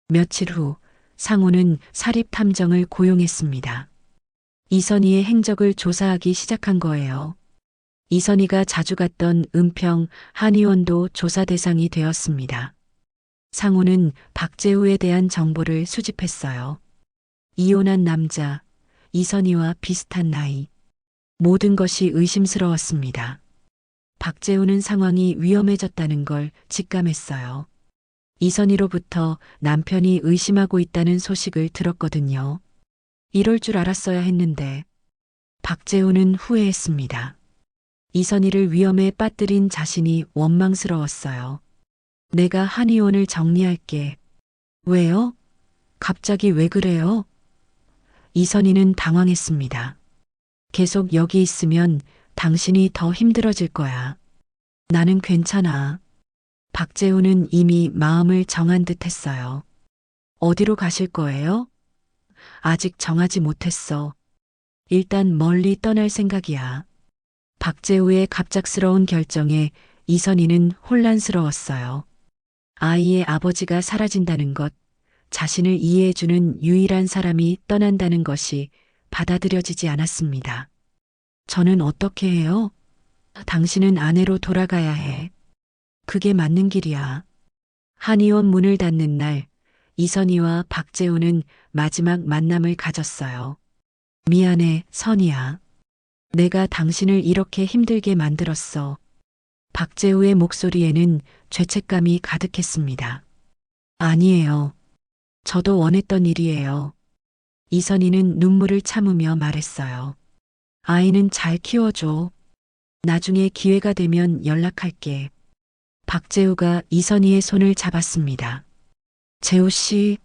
S2: 며칠 후 상호는 사립탐정을 고용했습니다. 이선희의 행적을 조사하기 시작한 거예요. 이선희가 자주 갔던 은평 한의원도 조사 대상이 되었습니다. 상호는 박재우에 대한 정보를 수집했어요. 이혼한 남자, 이선희와 비슷한 나이. 모든 것이 의심스러웠습니다. 박재우는 상황이 위험해졌다는 걸 직감했어요. 이선희로부터 남편이 의심하고 있다는 소식을 들었거든요. 이럴 줄 알았어야 했는데 박재우는 후회했습니다. 이선희를 위험에 빠뜨린 자신이 원망스러웠어요. 내가 한의원을 정리할게. 왜요? 갑자기 왜 그래요? 이선희는 당황했습니다. 계속 여기 있으면 당신이 더 힘들어질 거야. 나는 괜찮아. 박재우는 이미 마음을 정한 듯 했어요. 어디로 가실 거예요? 아직 정하지 못했어. 일단 멀리 떠날 생각이야. 박재우의 갑작스러운 결정에 이선희는 혼란스러웠어요. 아이의 아버지가 사라진다는 것, 자신을 이해해주는 유일한 사람이 떠난다는 것이 받아들여지지 않았습니다. 저는 어떻게 해요? 당신은 아내로 돌아가야 해. 그게 맞는 길이야. 한의원 문을 닫는 날, 이선희와 박재우는 마지막 만남을 가졌어요. 미안해, 선희야. 내가 당신을 이렇게 힘들게 만들었어. 박재우의 목소리에는 죄책감이 가득했습니다. 아니에요. 저도 원했던 일이에요. 이선희는 눈물을 참으며 말했어요. 아이는 잘 키워줘. 나중에 기회가 되면 연락할게. 박재우가 이선희의 손을 잡았습니다. 재우 씨.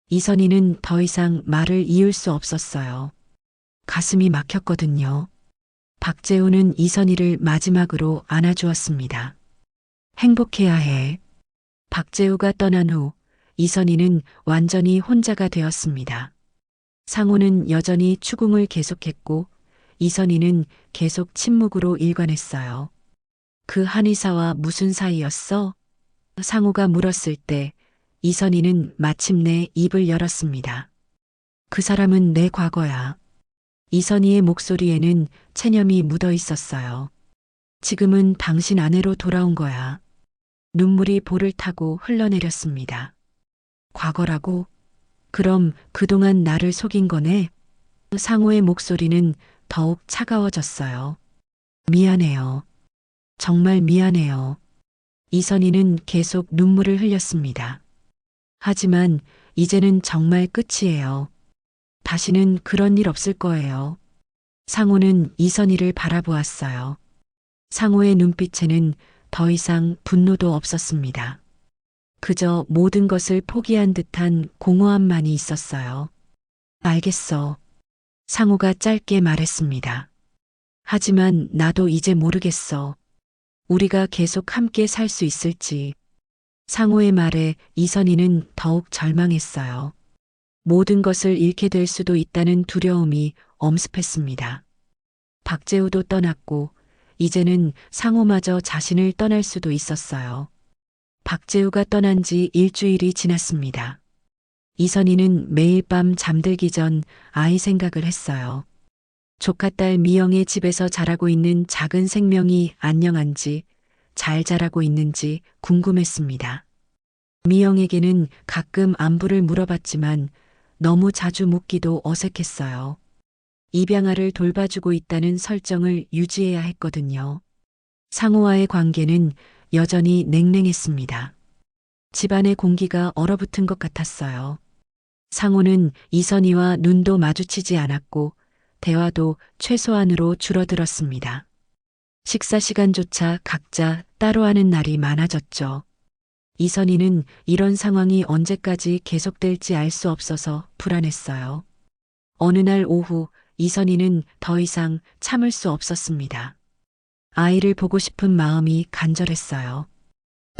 S2: 이선희는 더 이상 말을 이을 수 없었어요. 가슴이 막혔거든요. 박재우는 이선희를 마지막으로 안아주었습니다. 행복해야 해. 박재우가 떠난 후 이선희는 완전히 혼자가 되었습니다. 상호는 여전히 추궁을 계속했고 이선희는 계속 침묵으로 일관했어요. 그 한의사와 무슨 사이였어? 상호가 물었을 때 이선희는 마침내 입을 열었습니다. 그 사람은 내 과거야. 이선희의 목소리에는 체념이 묻어 있었어요. 지금은 당신 아내로 돌아온 거야. 눈물이 볼을 타고 흘러내렸습니다. 과거라고? 그럼 그동안 나를 속인 거네? 상호의 목소리는 더욱 차가워졌어요. 미안해요. 정말 미안해요. 이선희는 계속 눈물을 흘렸습니다. 하지만 이제는 정말 끝이에요. 다시는 그런 일 없을 거예요. 상호는 이선희를 바라보았어요. 상호의 눈빛에는 더 이상 분노도 없었습니다. 그저 모든 것을 포기한 듯한 공허함만이 있었어요. 알겠어. 상호가 짧게 말했습니다. 하지만 나도 이제 모르겠어. 우리가 계속 함께 살 수 있을지. 상호의 말에 이선희는 더욱 절망했어요. 모든 것을 잃게 될 수도 있다는 두려움이 엄습했습니다. 박재우도 떠났고 이제는 상호마저 자신을 떠날 수도 있었어요. 박재우가 떠난 지 일주일이 지났습니다. 이선희는 매일 밤 잠들기 전 아이 생각을 했어요. 조카딸 미영의 집에서 자라고 있는 작은 생명이 안녕한지, 잘 자라고 있는지 궁금했습니다. 미영에게는 가끔 안부를 물어봤지만 너무 자주 묻기도 어색했어요. 입양아를 돌봐주고 있다는 설정을 유지해야 했거든요. 상호와의 관계는 여전히 냉랭했습니다. 집안의 공기가 얼어붙은 것 같았어요. 상호는 이선희와 눈도 마주치지 않았고 대화도 최소한으로 줄어들었습니다. 식사 시간조차 각자 따로 하는 날이 많아졌죠. 이선희는 이런 상황이 언제까지 계속될지 알 수 없어서 불안했어요. 어느 날 오후 이선희는 더 이상 참을 수 없었습니다. 아이를 보고 싶은 마음이 간절했어요.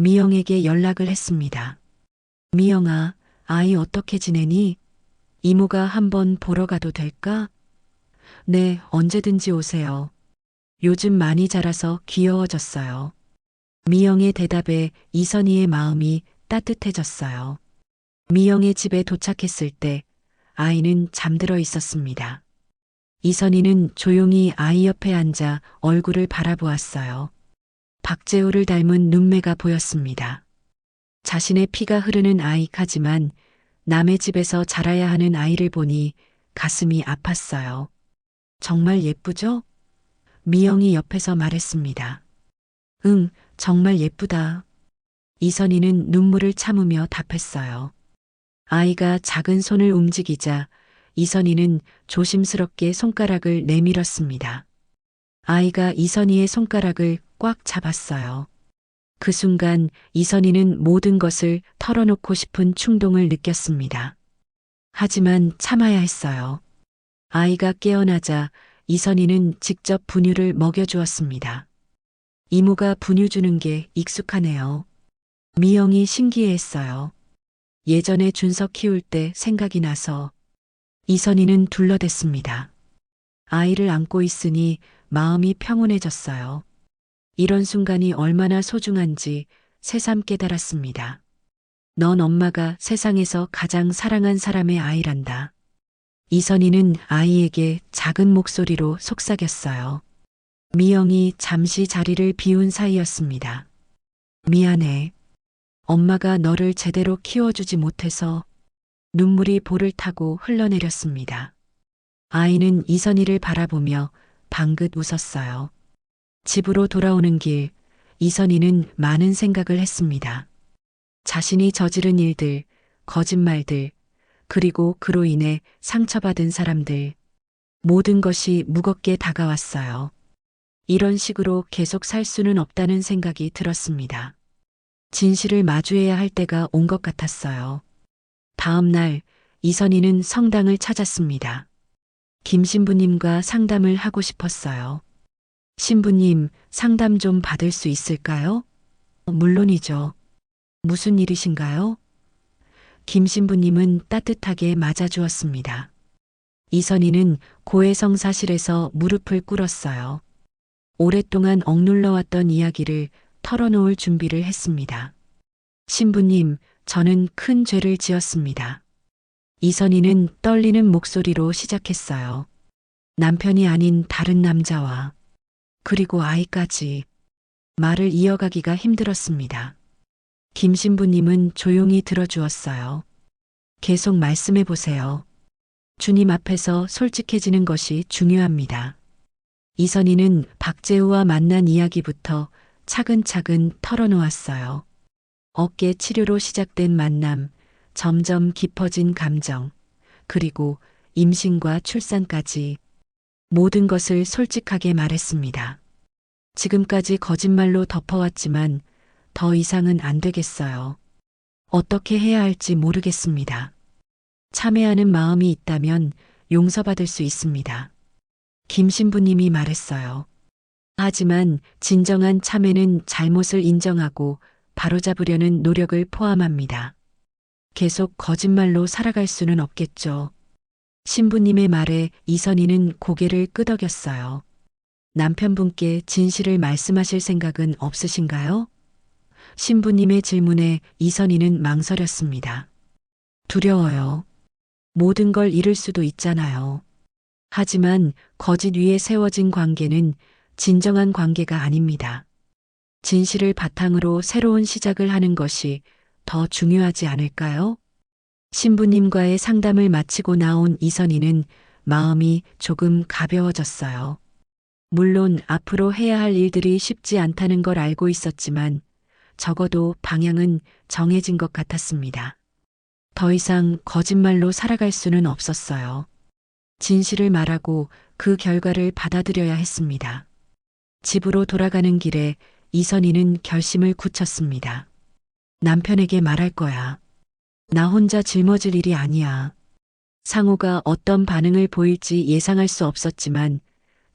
S2: 미영에게 연락을 했습니다. 미영아, 아이 어떻게 지내니? 이모가 한번 보러 가도 될까? 네, 언제든지 오세요. 요즘 많이 자라서 귀여워졌어요. 미영의 대답에 이선희의 마음이 따뜻해졌어요. 미영의 집에 도착했을 때 아이는 잠들어 있었습니다. 이선희는 조용히 아이 옆에 앉아 얼굴을 바라보았어요. 박재우를 닮은 눈매가 보였습니다. 자신의 피가 흐르는 아이카지만 남의 집에서 자라야 하는 아이를 보니 가슴이 아팠어요. 정말 예쁘죠? 미영이 옆에서 말했습니다. 응, 정말 예쁘다. 이선희는 눈물을 참으며 답했어요. 아이가 작은 손을 움직이자 이선희는 조심스럽게 손가락을 내밀었습니다. 아이가 이선희의 손가락을 꽉 잡았어요. 그 순간 이선희는 모든 것을 털어놓고 싶은 충동을 느꼈습니다. 하지만 참아야 했어요. 아이가 깨어나자 이선희는 직접 분유를 먹여주었습니다. 이모가 분유 주는 게 익숙하네요. 미영이 신기해했어요. 예전에 준석 키울 때 생각이 나서. 이선희는 둘러댔습니다. 아이를 안고 있으니 마음이 평온해졌어요. 이런 순간이 얼마나 소중한지 새삼 깨달았습니다. 넌 엄마가 세상에서 가장 사랑한 사람의 아이란다. 이선희는 아이에게 작은 목소리로 속삭였어요. 미영이 잠시 자리를 비운 사이였습니다. 미안해. 엄마가 너를 제대로 키워주지 못해서. 눈물이 볼을 타고 흘러내렸습니다. 아이는 이선희를 바라보며 방긋 웃었어요. 집으로 돌아오는 길, 이선희는 많은 생각을 했습니다. 자신이 저지른 일들, 거짓말들, 그리고 그로 인해 상처받은 사람들, 모든 것이 무겁게 다가왔어요. 이런 식으로 계속 살 수는 없다는 생각이 들었습니다. 진실을 마주해야 할 때가 온 것 같았어요. 다음 날 이선희는 성당을 찾았습니다. 김 신부님과 상담을 하고 싶었어요. 신부님, 상담 좀 받을 수 있을까요? 물론이죠. 무슨 일이신가요? 김 신부님은 따뜻하게 맞아주었습니다. 이선희는 고해성 사실에서 무릎을 꿇었어요. 오랫동안 억눌러왔던 이야기를 털어놓을 준비를 했습니다. 신부님, 저는 큰 죄를 지었습니다. 이선희는 떨리는 목소리로 시작했어요. 남편이 아닌 다른 남자와, 그리고 아이까지. 말을 이어가기가 힘들었습니다. 김 신부님은 조용히 들어주었어요. 계속 말씀해 보세요. 주님 앞에서 솔직해지는 것이 중요합니다. 이선희는 박재우와 만난 이야기부터 차근차근 털어놓았어요. 어깨 치료로 시작된 만남, 점점 깊어진 감정, 그리고 임신과 출산까지 모든 것을 솔직하게 말했습니다. 지금까지 거짓말로 덮어왔지만 더 이상은 안 되겠어요. 어떻게 해야 할지 모르겠습니다. 참회하는 마음이 있다면 용서받을 수 있습니다. 김 신부님이 말했어요. 하지만 진정한 참회는 잘못을 인정하고 바로잡으려는 노력을 포함합니다. 계속 거짓말로 살아갈 수는 없겠죠. 신부님의 말에 이선희는 고개를 끄덕였어요. 남편분께 진실을 말씀하실 생각은 없으신가요? 신부님의 질문에 이선희는 망설였습니다. 두려워요. 모든 걸 잃을 수도 있잖아요. 하지만 거짓 위에 세워진 관계는 진정한 관계가 아닙니다. 진실을 바탕으로 새로운 시작을 하는 것이 더 중요하지 않을까요? 신부님과의 상담을 마치고 나온 이선희는 마음이 조금 가벼워졌어요. 물론 앞으로 해야 할 일들이 쉽지 않다는 걸 알고 있었지만 적어도 방향은 정해진 것 같았습니다. 더 이상 거짓말로 살아갈 수는 없었어요. 진실을 말하고 그 결과를 받아들여야 했습니다. 집으로 돌아가는 길에 이선희는 결심을 굳혔습니다. 남편에게 말할 거야. 나 혼자 짊어질 일이 아니야. 상호가 어떤 반응을 보일지 예상할 수 없었지만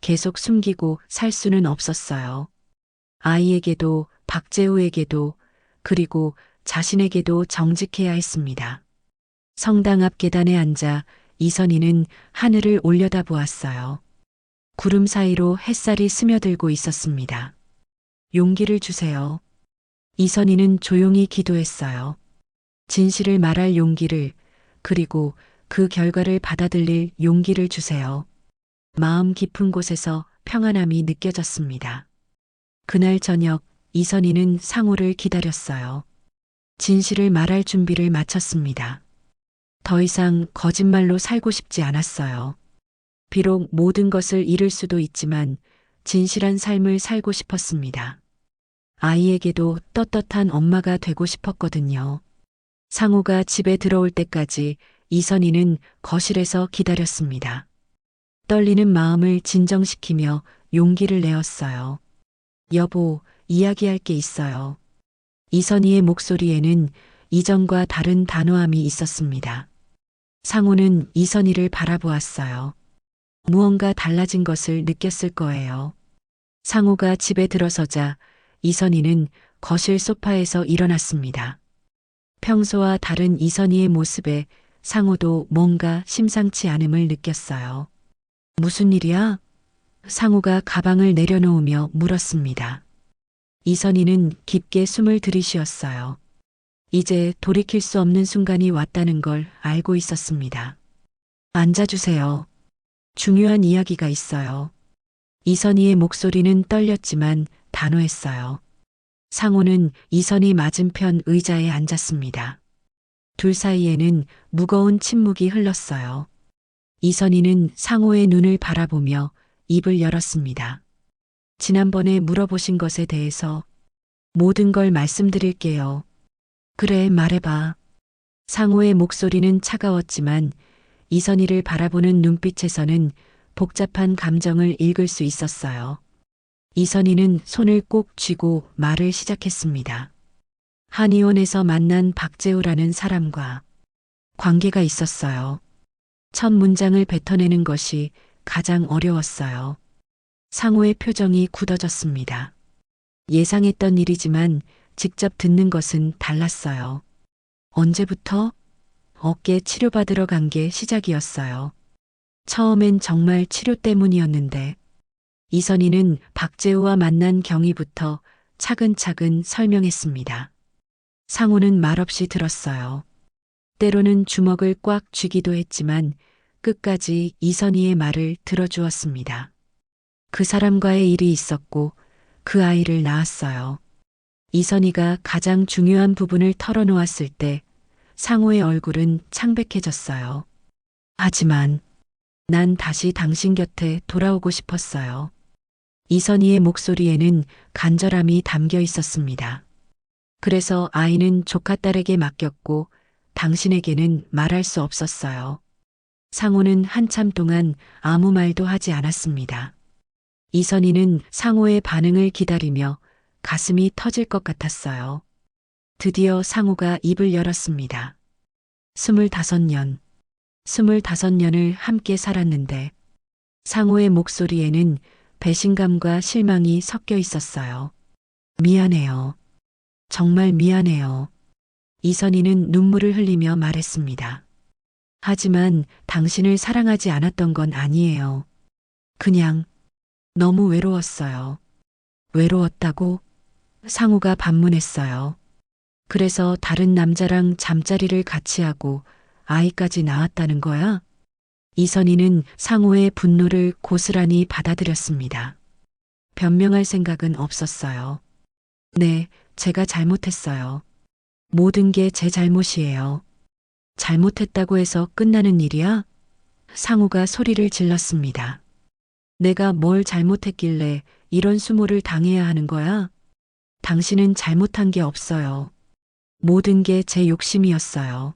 S2: 계속 숨기고 살 수는 없었어요. 아이에게도 박재우에게도 그리고 자신에게도 정직해야 했습니다. 성당 앞 계단에 앉아 이선희는 하늘을 올려다보았어요. 구름 사이로 햇살이 스며들고 있었습니다. 용기를 주세요. 이선희는 조용히 기도했어요. 진실을 말할 용기를, 그리고 그 결과를 받아들일 용기를 주세요. 마음 깊은 곳에서 평안함이 느껴졌습니다. 그날 저녁 이선희는 상호를 기다렸어요. 진실을 말할 준비를 마쳤습니다. 더 이상 거짓말로 살고 싶지 않았어요. 비록 모든 것을 잃을 수도 있지만 진실한 삶을 살고 싶었습니다. 아이에게도 떳떳한 엄마가 되고 싶었거든요. 상호가 집에 들어올 때까지 이선희는 거실에서 기다렸습니다. 떨리는 마음을 진정시키며 용기를 내었어요. 여보, 이야기할 게 있어요. 이선희의 목소리에는 이전과 다른 단호함이 있었습니다. 상호는 이선희를 바라보았어요. 무언가 달라진 것을 느꼈을 거예요. 상호가 집에 들어서자 이선희는 거실 소파에서 일어났습니다. 평소와 다른 이선희의 모습에 상호도 뭔가 심상치 않음을 느꼈어요. 무슨 일이야? 상호가 가방을 내려놓으며 물었습니다. 이선희는 깊게 숨을 들이쉬었어요. 이제 돌이킬 수 없는 순간이 왔다는 걸 알고 있었습니다. 앉아주세요. 중요한 이야기가 있어요. 이선희의 목소리는 떨렸지만 단호했어요. 상호는 이선희 맞은편 의자에 앉았습니다. 둘 사이에는 무거운 침묵이 흘렀어요. 이선희는 상호의 눈을 바라보며 입을 열었습니다. 지난번에 물어보신 것에 대해서 모든 걸 말씀드릴게요. 그래, 말해봐. 상호의 목소리는 차가웠지만 이선희를 바라보는 눈빛에서는 복잡한 감정을 읽을 수 있었어요. 이선희는 손을 꼭 쥐고 말을 시작했습니다. 한의원에서 만난 박재우라는 사람과 관계가 있었어요. 첫 문장을 뱉어내는 것이 가장 어려웠어요. 상호의 표정이 굳어졌습니다. 예상했던 일이지만 직접 듣는 것은 달랐어요. 언제부터? 어깨 치료받으러 간 게 시작이었어요. 처음엔 정말 치료 때문이었는데 이선희는 박재우와 만난 경위부터 차근차근 설명했습니다. 상호는 말없이 들었어요. 때로는 주먹을 꽉 쥐기도 했지만 끝까지 이선희의 말을 들어주었습니다. 그 사람과의 일이 있었고 그 아이를 낳았어요. 이선희가 가장 중요한 부분을 털어놓았을 때 상호의 얼굴은 창백해졌어요. 하지만 난 다시 당신 곁에 돌아오고 싶었어요. 이선희의 목소리에는 간절함이 담겨 있었습니다. 그래서 아이는 조카딸에게 맡겼고 당신에게는 말할 수 없었어요. 상호는 한참 동안 아무 말도 하지 않았습니다. 이선희는 상호의 반응을 기다리며 가슴이 터질 것 같았어요. 드디어 상호가 입을 열었습니다. 25년. 25년을 함께 살았는데 상호의 목소리에는 배신감과 실망이 섞여 있었어요. 미안해요. 정말 미안해요. 이선희는 눈물을 흘리며 말했습니다. 하지만 당신을 사랑하지 않았던 건 아니에요. 그냥 너무 외로웠어요. 외로웠다고? 상호가 반문했어요. 그래서 다른 남자랑 잠자리를 같이 하고 아이까지 낳았다는 거야? 이선희는 상호의 분노를 고스란히 받아들였습니다. 변명할 생각은 없었어요. 네, 제가 잘못했어요. 모든 게 제 잘못이에요. 잘못했다고 해서 끝나는 일이야? 상호가 소리를 질렀습니다. 내가 뭘 잘못했길래 이런 수모를 당해야 하는 거야? 당신은 잘못한 게 없어요. 모든 게 제 욕심이었어요.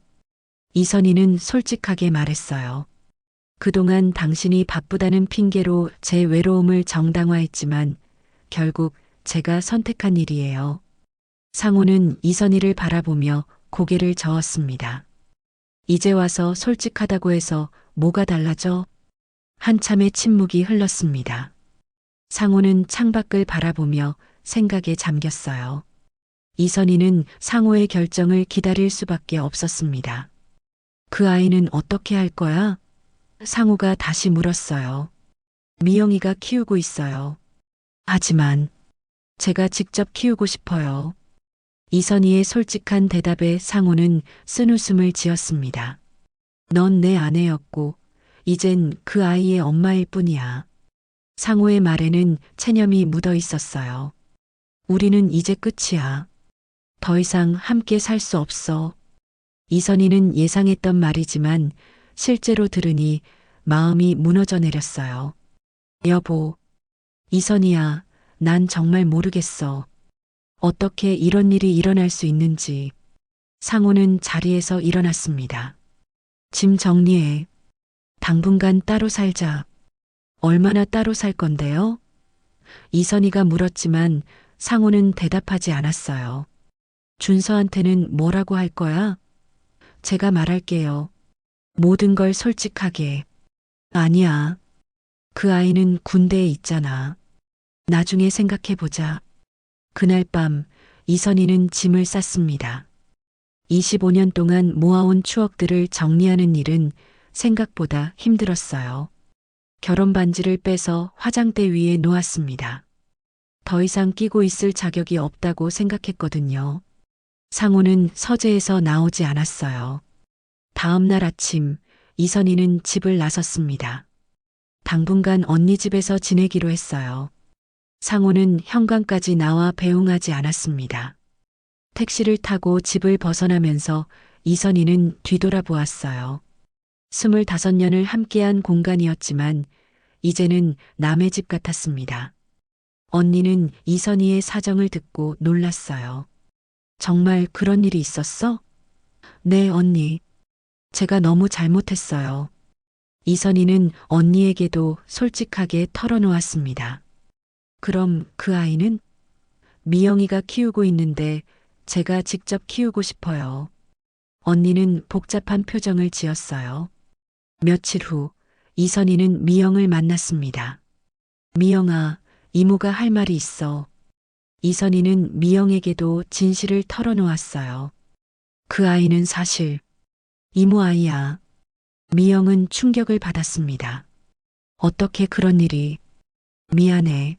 S2: 이선희는 솔직하게 말했어요. 그동안 당신이 바쁘다는 핑계로 제 외로움을 정당화했지만 결국 제가 선택한 일이에요. 상호는 이선희를 바라보며 고개를 저었습니다. 이제 와서 솔직하다고 해서 뭐가 달라져? 한참의 침묵이 흘렀습니다. 상호는 창밖을 바라보며 생각에 잠겼어요. 이선희는 상호의 결정을 기다릴 수밖에 없었습니다. 그 아이는 어떻게 할 거야? 상호가 다시 물었어요. 미영이가 키우고 있어요. 하지만 제가 직접 키우고 싶어요. 이선희의 솔직한 대답에 상호는 쓴웃음을 지었습니다. 넌 내 아내였고 이젠 그 아이의 엄마일 뿐이야. 상호의 말에는 체념이 묻어 있었어요. 우리는 이제 끝이야. 더 이상 함께 살 수 없어. 이선희는 예상했던 말이지만 실제로 들으니 마음이 무너져 내렸어요. 여보, 이선희야, 난 정말 모르겠어. 어떻게 이런 일이 일어날 수 있는지. 상호는 자리에서 일어났습니다. 짐 정리해. 당분간 따로 살자. 얼마나 따로 살 건데요? 이선희가 물었지만 상호는 대답하지 않았어요. 준서한테는 뭐라고 할 거야? 제가 말할게요. 모든 걸 솔직하게. 아니야. 그 아이는 군대에 있잖아. 나중에 생각해보자. 그날 밤 이선희는 짐을 쌌습니다. 25년 동안 모아온 추억들을 정리하는 일은 생각보다 힘들었어요. 결혼 반지를 빼서 화장대 위에 놓았습니다. 더 이상 끼고 있을 자격이 없다고 생각했거든요. 상호는 서재에서 나오지 않았어요. 다음 날 아침 이선희는 집을 나섰습니다. 당분간 언니 집에서 지내기로 했어요. 상호는 현관까지 나와 배웅하지 않았습니다. 택시를 타고 집을 벗어나면서 이선희는 뒤돌아보았어요. 25년을 함께한 공간이었지만 이제는 남의 집 같았습니다. 언니는 이선희의 사정을 듣고 놀랐어요. 정말 그런 일이 있었어? 네, 언니. 제가 너무 잘못했어요. 이선희는 언니에게도 솔직하게 털어놓았습니다. 그럼 그 아이는? 미영이가 키우고 있는데 제가 직접 키우고 싶어요. 언니는 복잡한 표정을 지었어요. 며칠 후 이선희는 미영을 만났습니다. 미영아, 이모가 할 말이 있어. 이선희는 미영에게도 진실을 털어놓았어요. 그 아이는 사실 이모 아이야. 미영은 충격을 받았습니다. 어떻게 그런 일이? 미안해.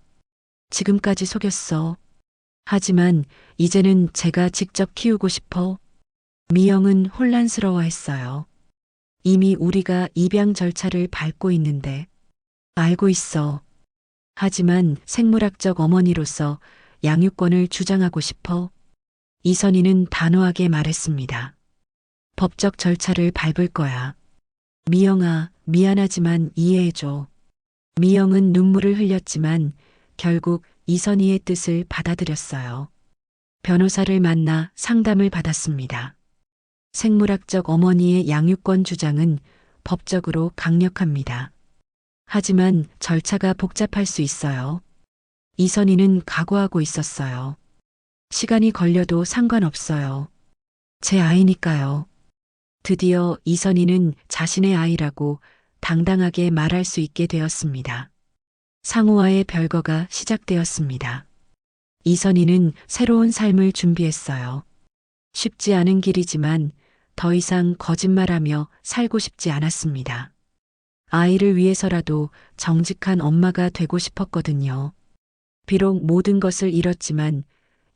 S2: 지금까지 속였어. 하지만 이제는 제가 직접 키우고 싶어. 미영은 혼란스러워했어요. 이미 우리가 입양 절차를 밟고 있는데. 알고 있어. 하지만 생물학적 어머니로서 양육권을 주장하고 싶어. 이선희는 단호하게 말했습니다. 법적 절차를 밟을 거야. 미영아, 미안하지만 이해해줘. 미영은 눈물을 흘렸지만 결국 이선희의 뜻을 받아들였어요. 변호사를 만나 상담을 받았습니다. 생물학적 어머니의 양육권 주장은 법적으로 강력합니다. 하지만 절차가 복잡할 수 있어요. 이선희는 각오하고 있었어요. 시간이 걸려도 상관없어요. 제 아이니까요. 드디어 이선희는 자신의 아이라고 당당하게 말할 수 있게 되었습니다. 상호와의 별거가 시작되었습니다. 이선희는 새로운 삶을 준비했어요. 쉽지 않은 길이지만 더 이상 거짓말하며 살고 싶지 않았습니다. 아이를 위해서라도 정직한 엄마가 되고 싶었거든요. 비록 모든 것을 잃었지만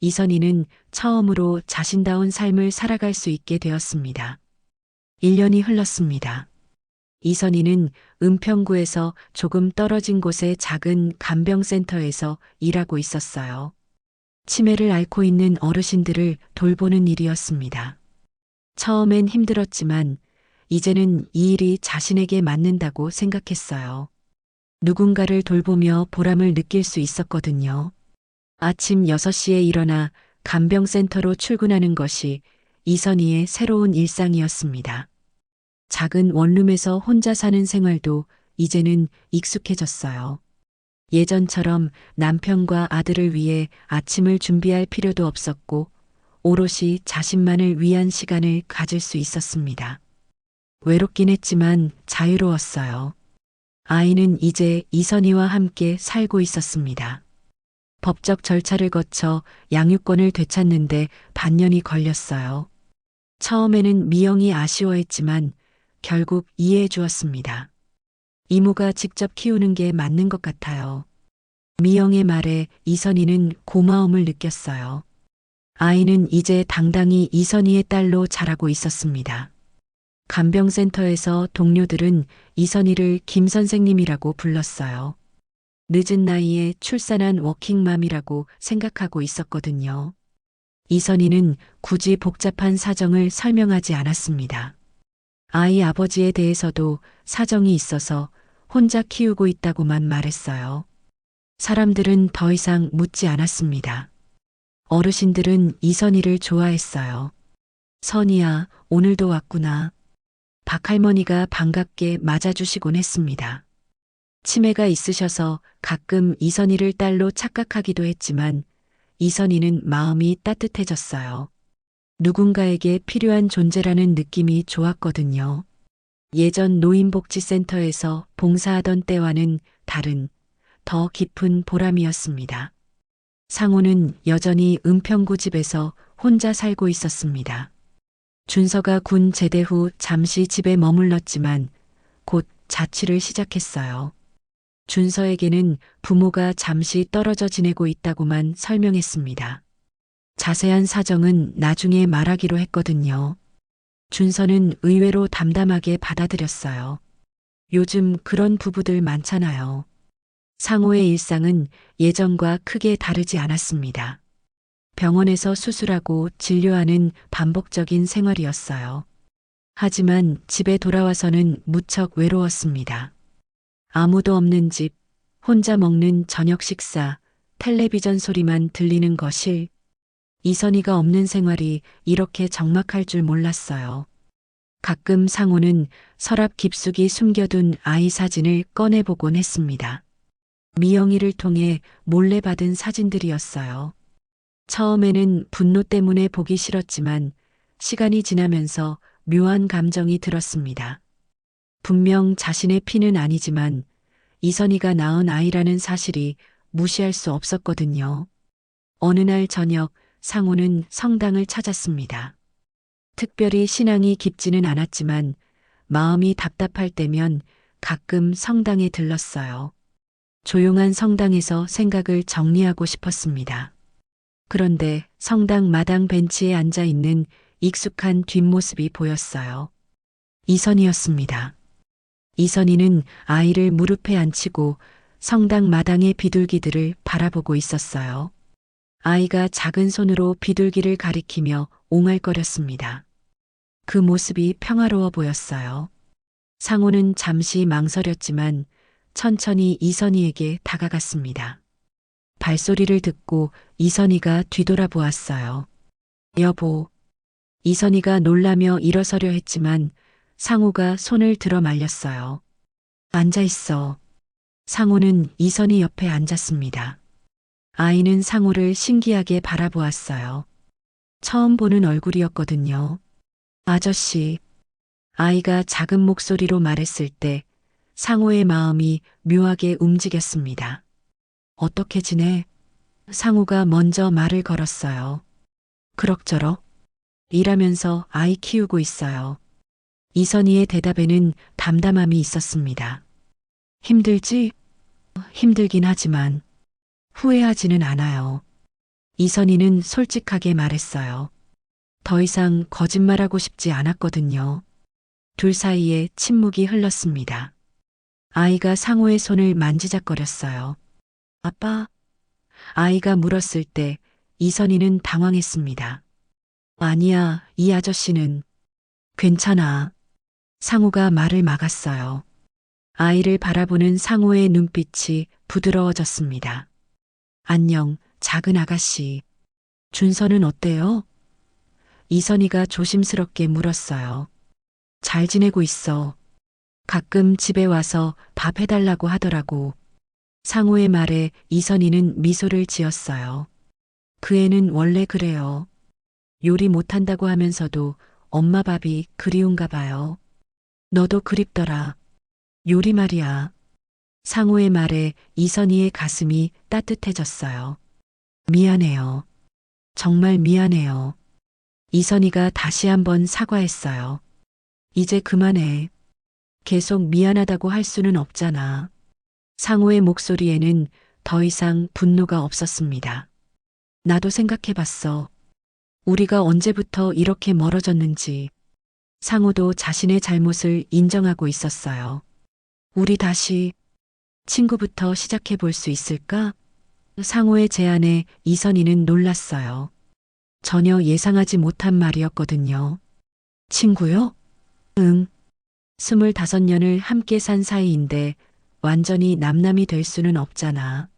S2: 이선희는 처음으로 자신다운 삶을 살아갈 수 있게 되었습니다. 1년이 흘렀습니다. 이선희는 은평구에서 조금 떨어진 곳의 작은 간병센터에서 일하고 있었어요. 치매를 앓고 있는 어르신들을 돌보는 일이었습니다. 처음엔 힘들었지만 이제는 이 일이 자신에게 맞는다고 생각했어요. 누군가를 돌보며 보람을 느낄 수 있었거든요. 아침 6시에 일어나 간병센터로 출근하는 것이 이선희의 새로운 일상이었습니다. 작은 원룸에서 혼자 사는 생활도 이제는 익숙해졌어요. 예전처럼 남편과 아들을 위해 아침을 준비할 필요도 없었고 오롯이 자신만을 위한 시간을 가질 수 있었습니다. 외롭긴 했지만 자유로웠어요. 아이는 이제 이선희와 함께 살고 있었습니다. 법적 절차를 거쳐 양육권을 되찾는데 반년이 걸렸어요. 처음에는 미영이 아쉬워했지만 결국 이해해 주었습니다. 이모가 직접 키우는 게 맞는 것 같아요. 미영의 말에 이선희는 고마움을 느꼈어요. 아이는 이제 당당히 이선희의 딸로 자라고 있었습니다. 간병센터에서 동료들은 이선희를 김 선생님이라고 불렀어요. 늦은 나이에 출산한 워킹맘이라고 생각하고 있었거든요. 이선희는 굳이 복잡한 사정을 설명하지 않았습니다. 아이 아버지에 대해서도 사정이 있어서 혼자 키우고 있다고만 말했어요. 사람들은 더 이상 묻지 않았습니다. 어르신들은 이선희를 좋아했어요. 선희야, 오늘도 왔구나. 박할머니가 반갑게 맞아주시곤 했습니다. 치매가 있으셔서 가끔 이선희를 딸로 착각하기도 했지만 이선희는 마음이 따뜻해졌어요. 누군가에게 필요한 존재라는 느낌이 좋았거든요. 예전 노인복지센터에서 봉사하던 때와는 다른 더 깊은 보람이었습니다. 상호는 여전히 은평구 집에서 혼자 살고 있었습니다. 준서가 군 제대 후 잠시 집에 머물렀지만 곧 자취를 시작했어요. 준서에게는 부모가 잠시 떨어져 지내고 있다고만 설명했습니다. 자세한 사정은 나중에 말하기로 했거든요. 준서는 의외로 담담하게 받아들였어요. 요즘 그런 부부들 많잖아요. 상호의 일상은 예전과 크게 다르지 않았습니다. 병원에서 수술하고 진료하는 반복적인 생활이었어요. 하지만 집에 돌아와서는 무척 외로웠습니다. 아무도 없는 집, 혼자 먹는 저녁 식사, 텔레비전 소리만 들리는 거실. 이선희가 없는 생활이 이렇게 적막할 줄 몰랐어요. 가끔 상호는 서랍 깊숙이 숨겨둔 아이 사진을 꺼내보곤 했습니다. 미영이를 통해 몰래 받은 사진들이었어요. 처음에는 분노 때문에 보기 싫었지만 시간이 지나면서 묘한 감정이 들었습니다. 분명 자신의 피는 아니지만 이선희가 낳은 아이라는 사실이 무시할 수 없었거든요. 어느 날 저녁 상호는 성당을 찾았습니다. 특별히 신앙이 깊지는 않았지만 마음이 답답할 때면 가끔 성당에 들렀어요. 조용한 성당에서 생각을 정리하고 싶었습니다. 그런데 성당 마당 벤치에 앉아 있는 익숙한 뒷모습이 보였어요. 이선희였습니다. 이선희는 아이를 무릎에 앉히고 성당 마당의 비둘기들을 바라보고 있었어요. 아이가 작은 손으로 비둘기를 가리키며 옹알거렸습니다. 그 모습이 평화로워 보였어요. 상호는 잠시 망설였지만 천천히 이선희에게 다가갔습니다. 발소리를 듣고 이선희가 뒤돌아보았어요. 여보. 이선희가 놀라며 일어서려 했지만 상호가 손을 들어 말렸어요. 앉아 있어. 상호는 이선희 옆에 앉았습니다. 아이는 상호를 신기하게 바라보았어요. 처음 보는 얼굴이었거든요. 아저씨. 아이가 작은 목소리로 말했을 때 상호의 마음이 묘하게 움직였습니다. 어떻게 지내? 상호가 먼저 말을 걸었어요. 그럭저럭. 일하면서 아이 키우고 있어요. 이선희의 대답에는 담담함이 있었습니다. 힘들지? 힘들긴 하지만 후회하지는 않아요. 이선희는 솔직하게 말했어요. 더 이상 거짓말하고 싶지 않았거든요. 둘 사이에 침묵이 흘렀습니다. 아이가 상호의 손을 만지작거렸어요. 아빠? 아이가 물었을 때 이선희는 당황했습니다. 아니야, 이 아저씨는. 괜찮아. 상호가 말을 막았어요. 아이를 바라보는 상호의 눈빛이 부드러워졌습니다. 안녕, 작은 아가씨. 준서는 어때요? 이선희가 조심스럽게 물었어요. 잘 지내고 있어. 가끔 집에 와서 밥 해달라고 하더라고. 상호의 말에 이선희는 미소를 지었어요. 그 애는 원래 그래요. 요리 못한다고 하면서도 엄마 밥이 그리운가 봐요. 너도 그립더라. 요리 말이야. 상호의 말에 이선희의 가슴이 따뜻해졌어요. 미안해요. 정말 미안해요. 이선희가 다시 한번 사과했어요. 이제 그만해. 계속 미안하다고 할 수는 없잖아. 상호의 목소리에는 더 이상 분노가 없었습니다. 나도 생각해봤어. 우리가 언제부터 이렇게 멀어졌는지. 상호도 자신의 잘못을 인정하고 있었어요. 우리 다시 친구부터 시작해 볼 수 있을까? 상호의 제안에 이선희는 놀랐어요. 전혀 예상하지 못한 말이었거든요. 친구요? 응. 25년을 함께 산 사이인데 완전히 남남이 될 수는 없잖아.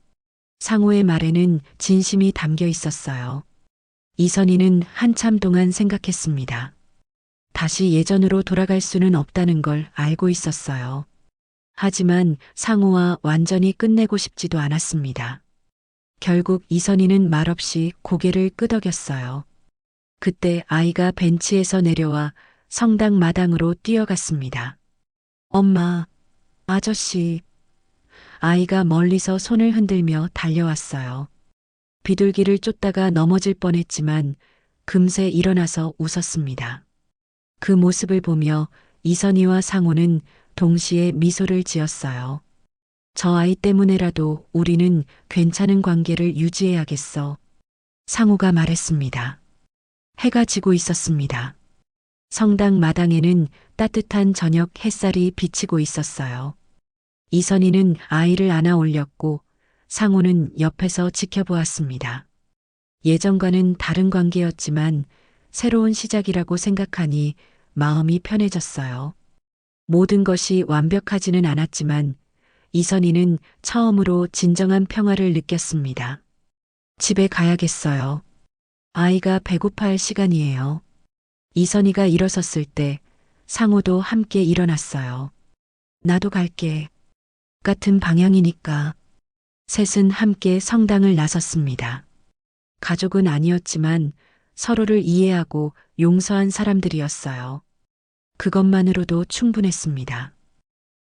S2: 상호의 말에는 진심이 담겨 있었어요. 이선희는 한참 동안 생각했습니다. 다시 예전으로 돌아갈 수는 없다는 걸 알고 있었어요. 하지만 상호와 완전히 끝내고 싶지도 않았습니다. 결국 이선희는 말없이 고개를 끄덕였어요. 그때 아이가 벤치에서 내려와 성당 마당으로 뛰어갔습니다. 엄마, 아저씨. 아이가 멀리서 손을 흔들며 달려왔어요. 비둘기를 쫓다가 넘어질 뻔했지만 금세 일어나서 웃었습니다. 그 모습을 보며 이선희와 상호는 동시에 미소를 지었어요. 저 아이 때문에라도 우리는 괜찮은 관계를 유지해야겠어. 상우가 말했습니다. 해가 지고 있었습니다. 성당 마당에는 따뜻한 저녁 햇살이 비치고 있었어요. 이선희는 아이를 안아 올렸고 상우는 옆에서 지켜보았습니다. 예전과는 다른 관계였지만 새로운 시작이라고 생각하니 마음이 편해졌어요. 모든 것이 완벽하지는 않았지만 이선희는 처음으로 진정한 평화를 느꼈습니다. 집에 가야겠어요. 아이가 배고파할 시간이에요. 이선희가 일어섰을 때 상우도 함께 일어났어요. 나도 갈게. 같은 방향이니까. 셋은 함께 성당을 나섰습니다. 가족은 아니었지만 서로를 이해하고 용서한 사람들이었어요. 그것만으로도 충분했습니다.